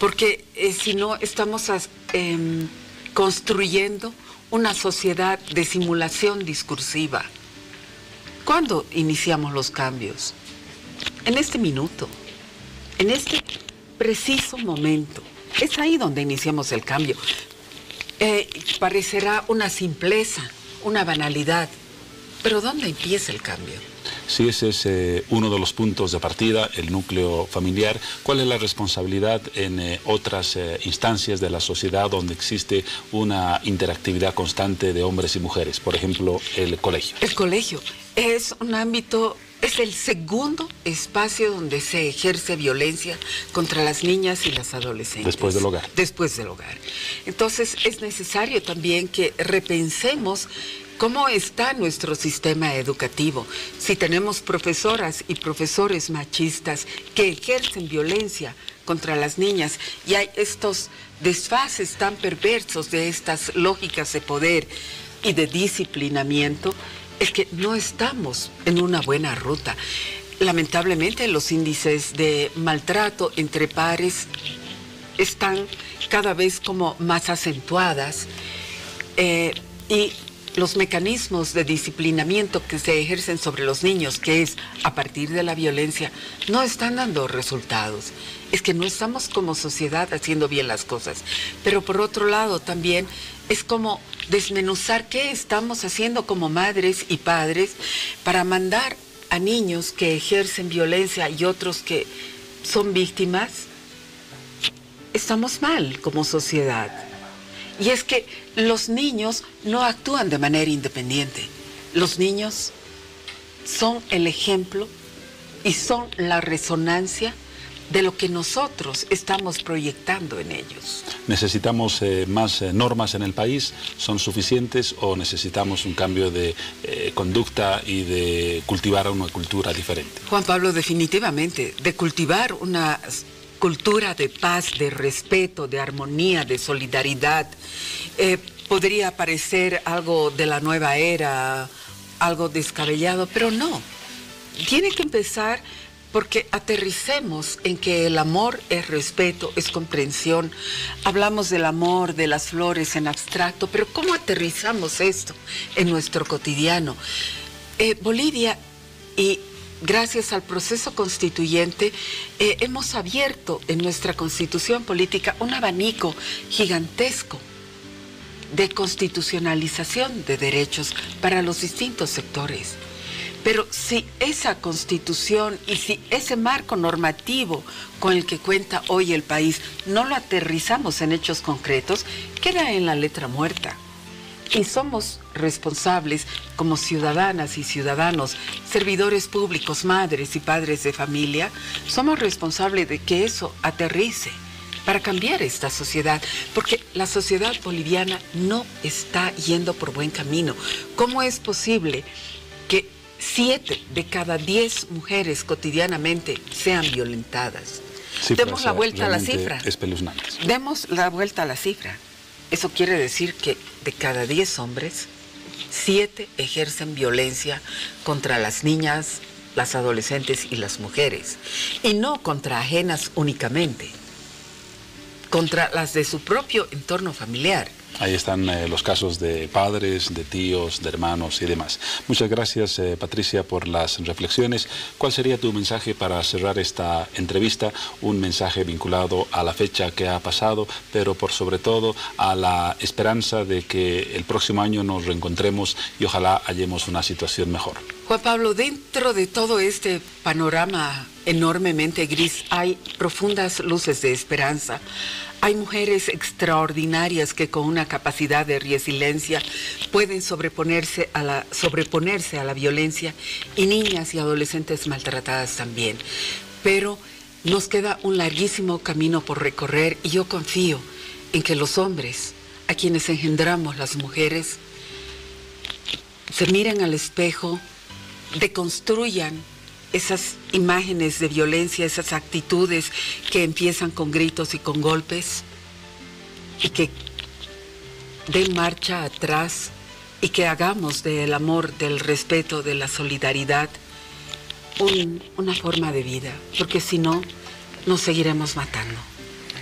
porque si no estamos construyendo una sociedad de simulación discursiva. ¿Cuándo iniciamos los cambios? En este minuto, en este preciso momento. Es ahí donde iniciamos el cambio. Parecerá una simpleza, una banalidad, pero ¿dónde empieza el cambio? Si ese es uno de los puntos de partida, el núcleo familiar, ¿cuál es la responsabilidad en otras instancias de la sociedad donde existe una interactividad constante de hombres y mujeres? Por ejemplo, el colegio. El colegio es un ámbito, es el segundo espacio donde se ejerce violencia contra las niñas y las adolescentes. Después del hogar. Después del hogar. Entonces es necesario también que repensemos cómo está nuestro sistema educativo. Si tenemos profesoras y profesores machistas que ejercen violencia contra las niñas y hay estos desfases tan perversos de estas lógicas de poder y de disciplinamiento, es que no estamos en una buena ruta. Lamentablemente los índices de maltrato entre pares están cada vez como más acentuadas y los mecanismos de disciplinamiento que se ejercen sobre los niños, que es a partir de la violencia, no están dando resultados. Es que no estamos como sociedad haciendo bien las cosas. Pero por otro lado también es como desmenuzar qué estamos haciendo como madres y padres para mandar a niños que ejercen violencia y otros que son víctimas. Estamos mal como sociedad. Y es que los niños no actúan de manera independiente. Los niños son el ejemplo y son la resonancia de lo que nosotros estamos proyectando en ellos. ¿Necesitamos más normas en el país? ¿Son suficientes o necesitamos un cambio de conducta y de cultivar una cultura diferente? Juan Pablo, definitivamente, de cultivar una cultura de paz, de respeto, de armonía, de solidaridad. Podría parecer algo de la nueva era, algo descabellado, pero no. Tiene que empezar porque aterricemos en que el amor es respeto, es comprensión. Hablamos del amor, de las flores en abstracto, pero ¿cómo aterrizamos esto en nuestro cotidiano? Bolivia, y gracias al proceso constituyente, hemos abierto en nuestra constitución política un abanico gigantesco de constitucionalización de derechos para los distintos sectores. Pero si esa constitución y si ese marco normativo con el que cuenta hoy el país no lo aterrizamos en hechos concretos, queda en la letra muerta. Y somos responsables como ciudadanas y ciudadanos, servidores públicos, madres y padres de familia, somos responsables de que eso aterrice para cambiar esta sociedad, porque la sociedad boliviana no está yendo por buen camino. ¿Cómo es posible que 7 de cada 10 mujeres cotidianamente sean violentadas? Demos la vuelta a la cifra. Espeluznantes. Demos la vuelta a la cifra. Eso quiere decir que de cada 10 hombres, 7 ejercen violencia contra las niñas, las adolescentes y las mujeres. Y no contra ajenas únicamente, contra las de su propio entorno familiar. Ahí están los casos de padres, de tíos, de hermanos y demás. Muchas gracias, Patricia, por las reflexiones. ¿Cuál sería tu mensaje para cerrar esta entrevista? Un mensaje vinculado a la fecha que ha pasado, pero por sobre todo a la esperanza de que el próximo año nos reencontremos y ojalá hallemos una situación mejor. Juan Pablo, dentro de todo este panorama enormemente gris hay profundas luces de esperanza. Hay mujeres extraordinarias que con una capacidad de resiliencia pueden sobreponerse a la violencia, y niñas y adolescentes maltratadas también. Pero nos queda un larguísimo camino por recorrer y yo confío en que los hombres, a quienes engendramos las mujeres, se miren al espejo, deconstruyan esas imágenes de violencia, esas actitudes que empiezan con gritos y con golpes, y que den marcha atrás y que hagamos del amor, del respeto, de la solidaridad una forma de vida, porque si no, nos seguiremos matando.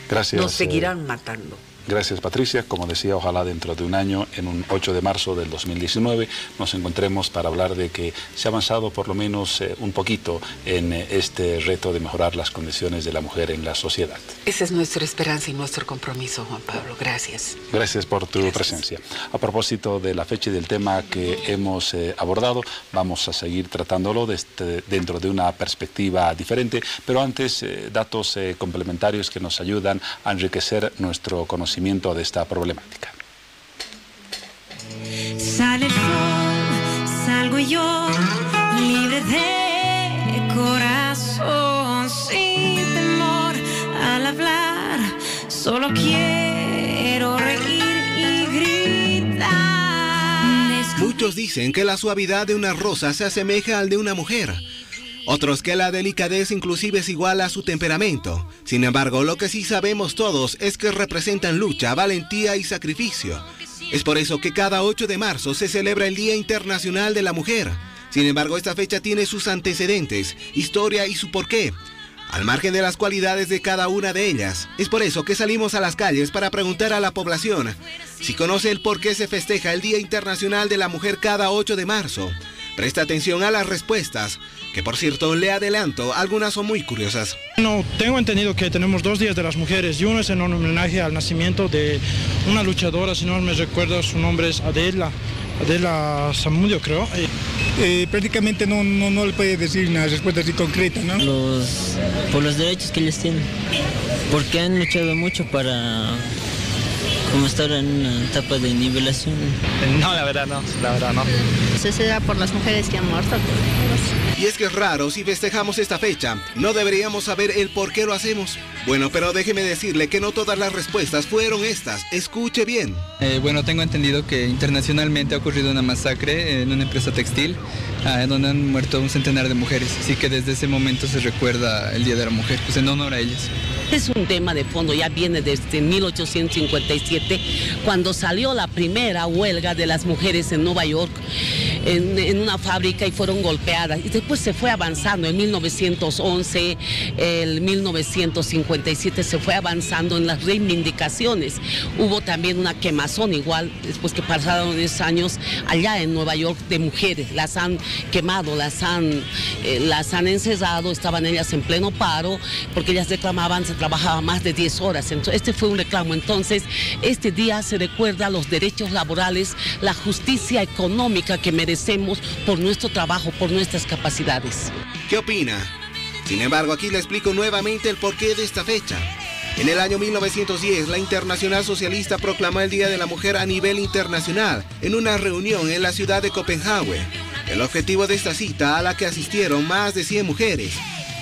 Gracias. Nos seguirán matando. Gracias, Patricia. Como decía, ojalá dentro de un año, en un 8 de marzo del 2019, nos encontremos para hablar de que se ha avanzado por lo menos un poquito en este reto de mejorar las condiciones de la mujer en la sociedad. Esa es nuestra esperanza y nuestro compromiso, Juan Pablo. Gracias. Gracias por tu presencia. A propósito de la fecha y del tema que hemos abordado, vamos a seguir tratándolo dentro de una perspectiva diferente, pero antes datos complementarios que nos ayudan a enriquecer nuestro conocimiento de esta problemática. Sale el sol, salgo yo, libre de corazón, sin temor al hablar, solo quiero reír y gritar. Muchos dicen que la suavidad de una rosa se asemeja al de una mujer. Otros que la delicadeza inclusive es igual a su temperamento. Sin embargo, lo que sí sabemos todos es que representan lucha, valentía y sacrificio. Es por eso que cada 8 de marzo se celebra el Día Internacional de la Mujer. Sin embargo, esta fecha tiene sus antecedentes, historia y su porqué, al margen de las cualidades de cada una de ellas. Es por eso que salimos a las calles para preguntar a la población si conoce el por qué se festeja el Día Internacional de la Mujer cada 8 de marzo. Presta atención a las respuestas, que por cierto, le adelanto, algunas son muy curiosas. No, tengo entendido que tenemos 2 días de las mujeres y uno es en homenaje al nacimiento de una luchadora, si no me recuerdo, su nombre es Adela Zamudio, creo. Prácticamente no le puede decir una respuesta así concreta, ¿no? Por los derechos que ellos tienen, porque han luchado mucho para como estar en una etapa de nivelación. No, la verdad no. Se será por las mujeres que han muerto. Y es que es raro, si festejamos esta fecha, no deberíamos saber el por qué lo hacemos. Bueno, pero déjeme decirle que no todas las respuestas fueron estas. Escuche bien. Bueno, tengo entendido que internacionalmente ha ocurrido una masacre en una empresa textil, donde han muerto un centenar de mujeres. Así que desde ese momento se recuerda el Día de la Mujer, pues en honor a ellas. Es un tema de fondo, ya viene desde 1857, cuando salió la primera huelga de las mujeres en Nueva York, en una fábrica, y fueron golpeadas. Y después se fue avanzando, en 1911, el 1957 se fue avanzando en las reivindicaciones. Hubo también una quemazón igual, después que pasaron esos años allá en Nueva York, de mujeres. Las han quemado, las han encerrado, estaban ellas en pleno paro, porque ellas reclamaban, se trabajaba más de 10 horas. Entonces, este fue un reclamo. Entonces, este día se recuerda los derechos laborales, la justicia económica que merecemos por nuestro trabajo, por nuestras capacidades. ¿Qué opina? Sin embargo, aquí le explico nuevamente el porqué de esta fecha. En el año 1910, la Internacional Socialista proclamó el Día de la Mujer a nivel internacional en una reunión en la ciudad de Copenhague. El objetivo de esta cita, a la que asistieron más de 100 mujeres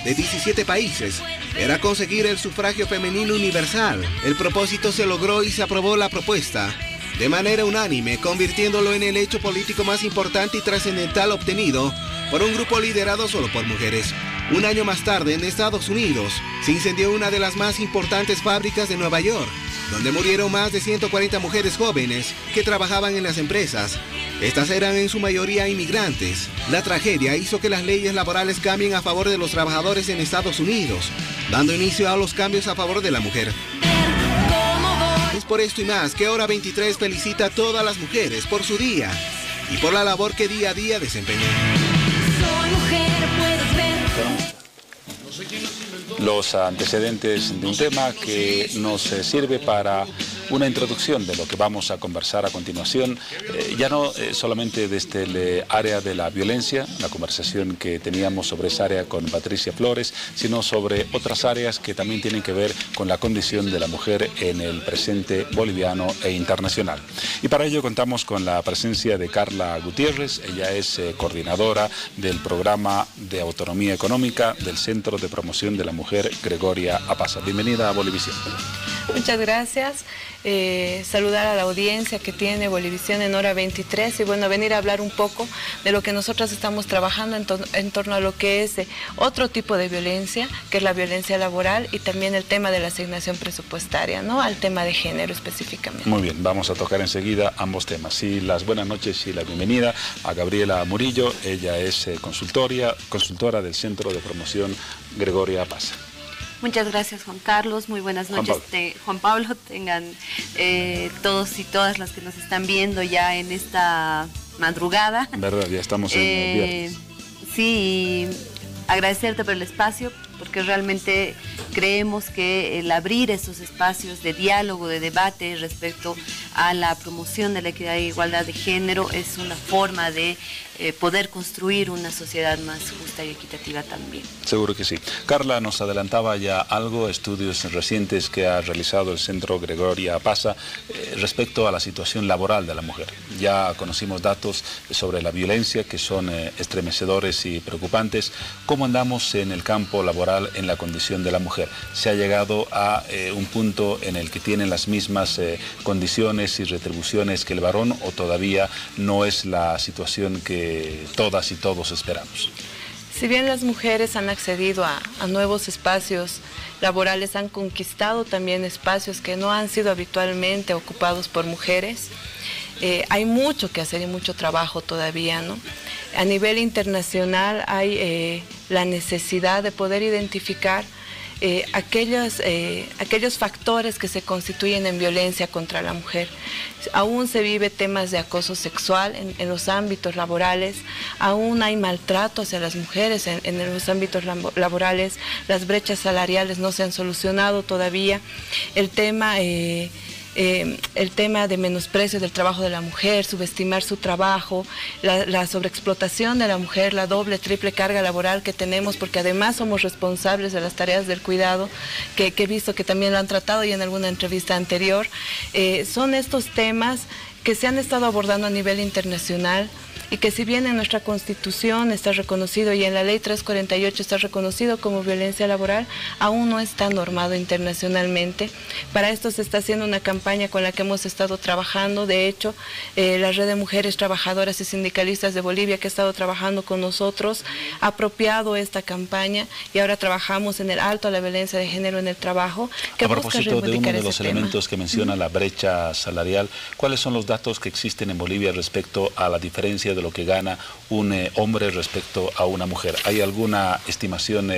de 17 países, era conseguir el sufragio femenino universal. El propósito se logró y se aprobó la propuesta de manera unánime, convirtiéndolo en el hecho político más importante y trascendental obtenido por un grupo liderado solo por mujeres. Un año más tarde, en Estados Unidos, se incendió una de las más importantes fábricas de Nueva York, donde murieron más de 140 mujeres jóvenes que trabajaban en las empresas. Estas eran en su mayoría inmigrantes. La tragedia hizo que las leyes laborales cambien a favor de los trabajadores en Estados Unidos, dando inicio a los cambios a favor de la mujer. Es por esto y más que Hora 23 felicita a todas las mujeres por su día y por la labor que día a día desempeñan. Soy mujer, puedes ver. Los antecedentes de un tema que nos sirve para una introducción de lo que vamos a conversar a continuación, ya no solamente desde el área de la violencia, la conversación que teníamos sobre esa área con Patricia Flores, sino sobre otras áreas que también tienen que ver con la condición de la mujer en el presente boliviano e internacional. Y para ello contamos con la presencia de Carla Gutiérrez. Ella es coordinadora del programa de autonomía económica del Centro de Promoción de la Mujer Gregoria Apaza. Bienvenida a Bolivisión. Muchas gracias. Saludar a la audiencia que tiene Bolivisión en Hora 23 y bueno, venir a hablar un poco de lo que nosotros estamos trabajando en torno a lo que es otro tipo de violencia, que es la violencia laboral, y también el tema de la asignación presupuestaria, ¿no? Al tema de género específicamente. Muy bien, vamos a tocar enseguida ambos temas. Y las buenas noches y la bienvenida a Gabriela Murillo. Ella es consultora del Centro de Promoción Gregoria Apaza. Muchas gracias, Juan Carlos. Muy buenas noches, Juan Pablo. Tengan todos y todas las que nos están viendo ya en esta madrugada. Verdad, ya estamos en viernes. Sí, agradecerte por el espacio, porque realmente creemos que el abrir esos espacios de diálogo, de debate respecto a la promoción de la equidad e igualdad de género es una forma de poder construir una sociedad más justa y equitativa también. Seguro que sí. Carla nos adelantaba ya algo, estudios recientes que ha realizado el Centro Gregoria Pasa respecto a la situación laboral de la mujer. Ya conocimos datos sobre la violencia que son estremecedores y preocupantes. ¿Cómo andamos en el campo laboral en la condición de la mujer? ¿Se ha llegado a un punto en el que tienen las mismas condiciones y retribuciones que el varón o todavía no es la situación que todas y todos esperamos? Si bien las mujeres han accedido a nuevos espacios laborales, han conquistado también espacios que no han sido habitualmente ocupados por mujeres, hay mucho que hacer y mucho trabajo todavía, ¿no? A nivel internacional hay la necesidad de poder identificar aquellos factores que se constituyen en violencia contra la mujer. Aún se vive temas de acoso sexual en los ámbitos laborales, aún hay maltrato hacia las mujeres en los ámbitos laborales, las brechas salariales no se han solucionado todavía, el tema de menosprecio del trabajo de la mujer, subestimar su trabajo, la sobreexplotación de la mujer, la doble, triple carga laboral que tenemos, porque además somos responsables de las tareas del cuidado, que he visto que también lo han tratado ya en alguna entrevista anterior. Son estos temas que se han estado abordando a nivel internacional y que si bien en nuestra Constitución está reconocido y en la Ley 348 está reconocido como violencia laboral, aún no está normado internacionalmente. Para esto se está haciendo una campaña con la que hemos estado trabajando. De hecho, la Red de Mujeres Trabajadoras y Sindicalistas de Bolivia, que ha estado trabajando con nosotros, ha apropiado esta campaña y ahora trabajamos en el alto a la violencia de género en el trabajo. Que a propósito de uno de los elementos que menciona la brecha salarial, ¿cuáles son los datos que existen en Bolivia respecto a la diferencia de lo que gana un hombre respecto a una mujer? ¿Hay alguna estimación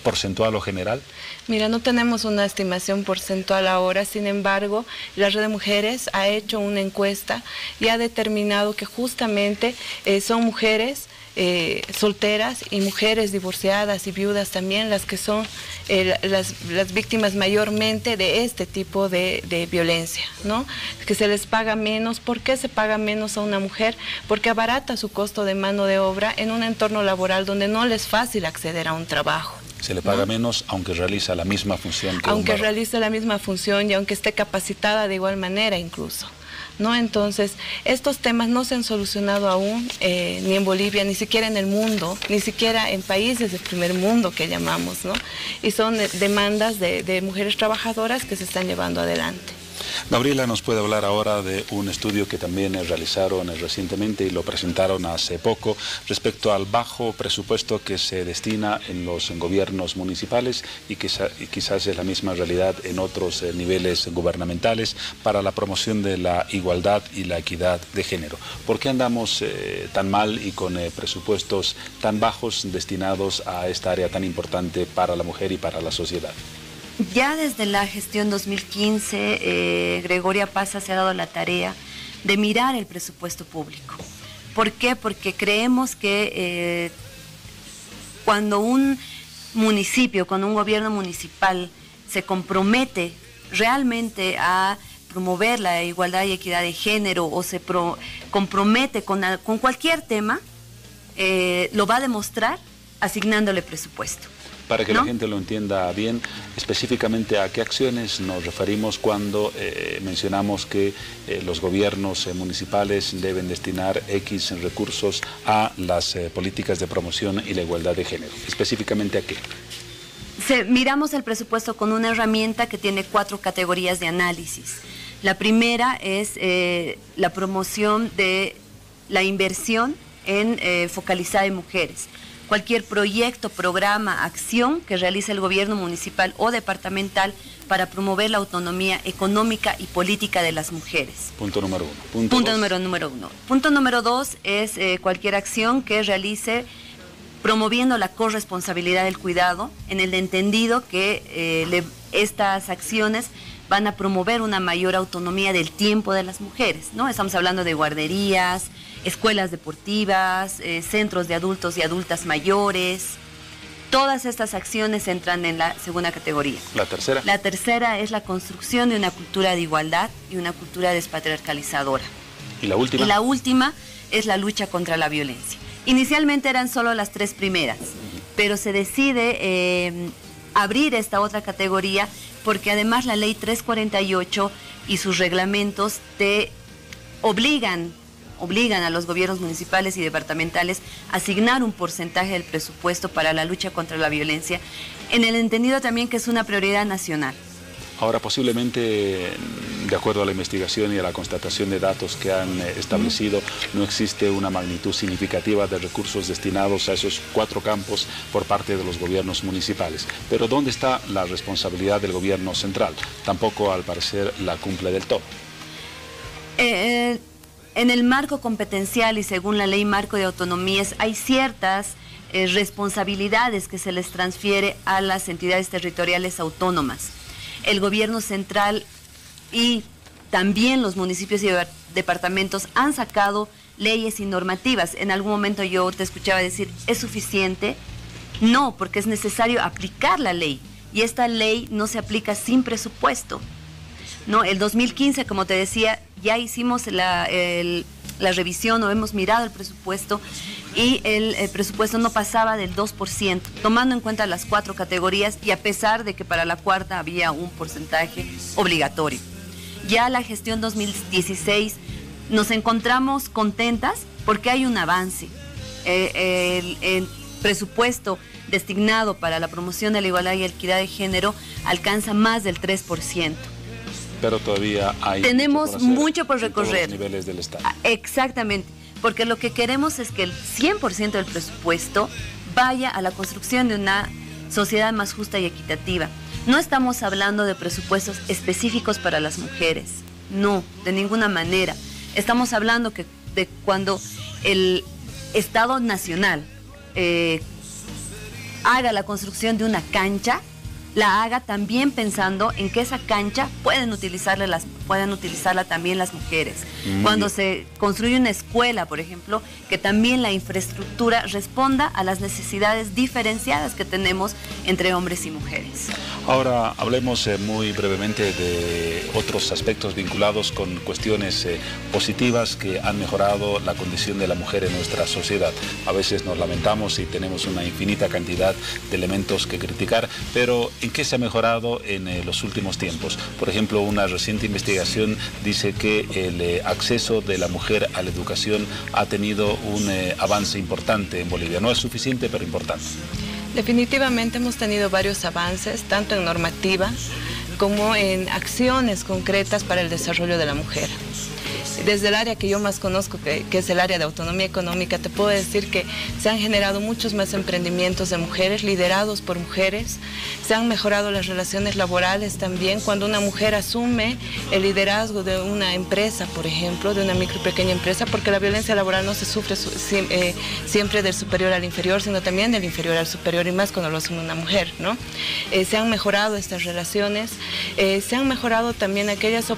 porcentual o general? Mira, no tenemos una estimación porcentual ahora, sin embargo, la Red de Mujeres ha hecho una encuesta y ha determinado que justamente son mujeres solteras y mujeres divorciadas y viudas también las que son las víctimas mayormente de este tipo de violencia, ¿no? Que se les paga menos. ¿Por qué se paga menos a una mujer? Porque abarata su costo de mano de obra en un entorno laboral donde no les es fácil acceder a un trabajo. Se le paga menos aunque realiza la misma función que aunque realice la misma función y aunque esté capacitada de igual manera incluso, ¿no? Entonces, estos temas no se han solucionado aún, ni en Bolivia, ni siquiera en el mundo, ni siquiera en países del primer mundo que llamamos, ¿no? Y son demandas de mujeres trabajadoras que se están llevando adelante. Gabriela nos puede hablar ahora de un estudio que también realizaron recientemente y lo presentaron hace poco respecto al bajo presupuesto que se destina en los gobiernos municipales y que quizás es la misma realidad en otros niveles gubernamentales para la promoción de la igualdad y la equidad de género. ¿Por qué andamos tan mal y con presupuestos tan bajos destinados a esta área tan importante para la mujer y para la sociedad? Ya desde la gestión 2015, Gregoria Pasa se ha dado la tarea de mirar el presupuesto público. ¿Por qué? Porque creemos que cuando un municipio, cuando un gobierno municipal se compromete realmente a promover la igualdad y equidad de género o se compromete con cualquier tema, lo va a demostrar asignándole presupuesto. Para que la gente lo entienda bien, específicamente a qué acciones nos referimos cuando mencionamos que los gobiernos municipales deben destinar X recursos a las políticas de promoción y la igualdad de género. ¿Específicamente a qué? Miramos el presupuesto con una herramienta que tiene 4 categorías de análisis. La primera es la promoción de la inversión focalizada en mujeres. Cualquier proyecto, programa, acción que realice el gobierno municipal o departamental para promover la autonomía económica y política de las mujeres. Punto número 1. Punto número 1. Punto número 2 es cualquier acción que realice promoviendo la corresponsabilidad del cuidado, en el entendido que estas acciones van a promover una mayor autonomía del tiempo de las mujeres, ¿no? Estamos hablando de guarderías, escuelas deportivas, centros de adultos y adultas mayores. Todas estas acciones entran en la segunda categoría. ¿La tercera? La tercera es la construcción de una cultura de igualdad y una cultura despatriarcalizadora. ¿Y la última? Y la última es la lucha contra la violencia. Inicialmente eran solo las tres primeras, pero se decide abrir esta otra categoría porque además la ley 348 y sus reglamentos te obligan a los gobiernos municipales y departamentales a asignar un porcentaje del presupuesto para la lucha contra la violencia, en el entendido también que es una prioridad nacional. Ahora, posiblemente, de acuerdo a la investigación y a la constatación de datos que han establecido, no existe una magnitud significativa de recursos destinados a esos 4 campos por parte de los gobiernos municipales. Pero ¿dónde está la responsabilidad del gobierno central? Tampoco, al parecer, la cumple del todo. En el marco competencial y según la ley marco de autonomías hay ciertas responsabilidades que se les transfiere a las entidades territoriales autónomas. El gobierno central y también los municipios y departamentos han sacado leyes y normativas. En algún momento yo te escuchaba decir, ¿es suficiente? No, porque es necesario aplicar la ley y esta ley no se aplica sin presupuesto. No, el 2015, como te decía, ya hicimos la revisión o hemos mirado el presupuesto y el presupuesto no pasaba del 2%, tomando en cuenta las 4 categorías y a pesar de que para la cuarta había un porcentaje obligatorio. Ya la gestión 2016 nos encontramos contentas porque hay un avance. El presupuesto destinado para la promoción de la igualdad y equidad de género alcanza más del 3%. Pero todavía tenemos mucho por recorrer. En todos los niveles del Estado. Exactamente, porque lo que queremos es que el 100% del presupuesto vaya a la construcción de una sociedad más justa y equitativa. No estamos hablando de presupuestos específicos para las mujeres, no, de ninguna manera. Estamos hablando de cuando el Estado Nacional haga la construcción de una cancha, la haga también pensando en que esa cancha pueden utilizarla también las mujeres. Cuando se construye una escuela, por ejemplo, que también la infraestructura responda a las necesidades diferenciadas que tenemos entre hombres y mujeres. Ahora hablemos muy brevemente de otros aspectos vinculados con cuestiones positivas que han mejorado la condición de la mujer en nuestra sociedad. A veces nos lamentamos y tenemos una infinita cantidad de elementos que criticar, pero ¿en qué se ha mejorado en los últimos tiempos? Por ejemplo, una reciente investigación dice que el acceso de la mujer a la educación ha tenido un avance importante en Bolivia. No es suficiente, pero importante. Definitivamente hemos tenido varios avances, tanto en normativa como en acciones concretas para el desarrollo de la mujer. Desde el área que yo más conozco, que es el área de autonomía económica, te puedo decir que se han generado muchos más emprendimientos de mujeres, liderados por mujeres. Se han mejorado las relaciones laborales también. Cuando una mujer asume el liderazgo de una empresa, por ejemplo, de una micro y pequeña empresa, porque la violencia laboral no se sufre siempre del superior al inferior, sino también del inferior al superior, y más cuando lo asume una mujer, ¿no? Se han mejorado estas relaciones, se han mejorado también aquellas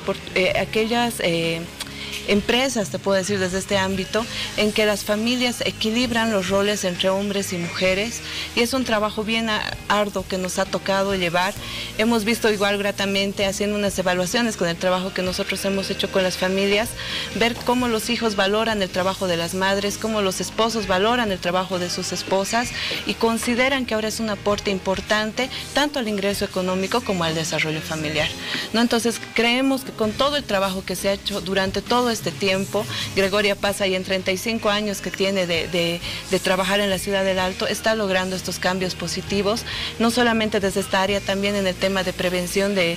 empresas, te puedo decir desde este ámbito, en que las familias equilibran los roles entre hombres y mujeres, y es un trabajo bien arduo que nos ha tocado llevar. Hemos visto igual gratamente, haciendo unas evaluaciones con el trabajo que nosotros hemos hecho con las familias, ver cómo los hijos valoran el trabajo de las madres, cómo los esposos valoran el trabajo de sus esposas y consideran que ahora es un aporte importante tanto al ingreso económico como al desarrollo familiar, ¿no? Entonces creemos que con todo el trabajo que se ha hecho durante todo este tiempo, Gregoria Paz, y en 35 años que tiene de trabajar en la ciudad del Alto, está logrando estos cambios positivos, no solamente desde esta área, también en el tema de prevención de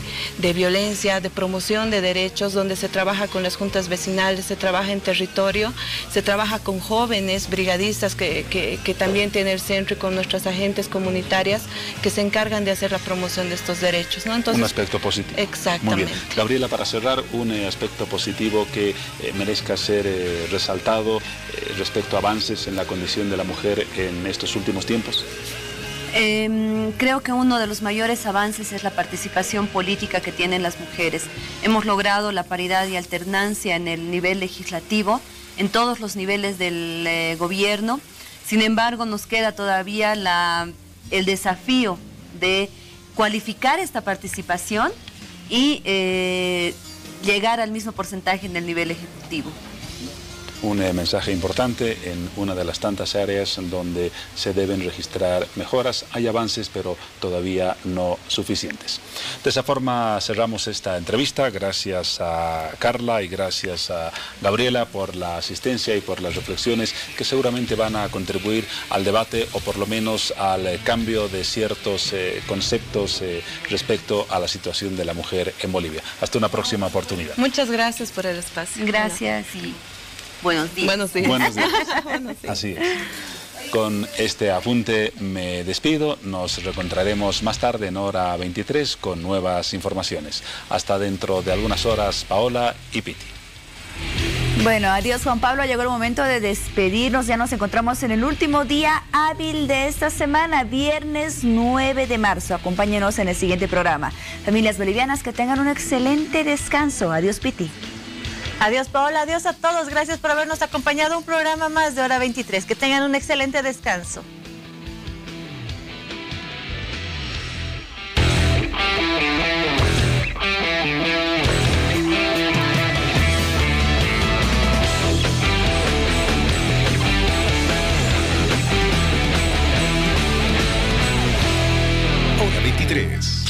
violencia, de promoción de derechos, donde se trabaja con las juntas vecinales, se trabaja en territorio, se trabaja con jóvenes brigadistas que también tiene el centro, y con nuestras agentes comunitarias que se encargan de hacer la promoción de estos derechos, ¿no? Entonces, un aspecto positivo. Exactamente. Muy bien. Gabriela, para cerrar, un aspecto positivo que merezca ser resaltado respecto a avances en la condición de la mujer en estos últimos tiempos? Creo que uno de los mayores avances es la participación política que tienen las mujeres. Hemos logrado la paridad y alternancia en el nivel legislativo, en todos los niveles del gobierno. Sin embargo, nos queda todavía el desafío de cualificar esta participación y llegar al mismo porcentaje en el nivel ejecutivo. Un mensaje importante en una de las tantas áreas en donde se deben registrar mejoras. Hay avances, pero todavía no suficientes. De esa forma cerramos esta entrevista. Gracias a Carla y gracias a Gabriela por la asistencia y por las reflexiones que seguramente van a contribuir al debate o por lo menos al cambio de ciertos conceptos respecto a la situación de la mujer en Bolivia. Hasta una próxima oportunidad. Muchas gracias por el espacio. Gracias y buenos días. Buenos días. Buenos días. Así es. Con este apunte me despido. Nos reencontraremos más tarde en hora 23 con nuevas informaciones. Hasta dentro de algunas horas, Paola y Piti. Bueno, adiós Juan Pablo, llegó el momento de despedirnos, ya nos encontramos en el último día hábil de esta semana, viernes 9 de marzo. Acompáñenos en el siguiente programa. Familias bolivianas, que tengan un excelente descanso. Adiós Piti. Adiós Paola, adiós a todos, gracias por habernos acompañado un programa más de Hora 23. Que tengan un excelente descanso. Hora 23.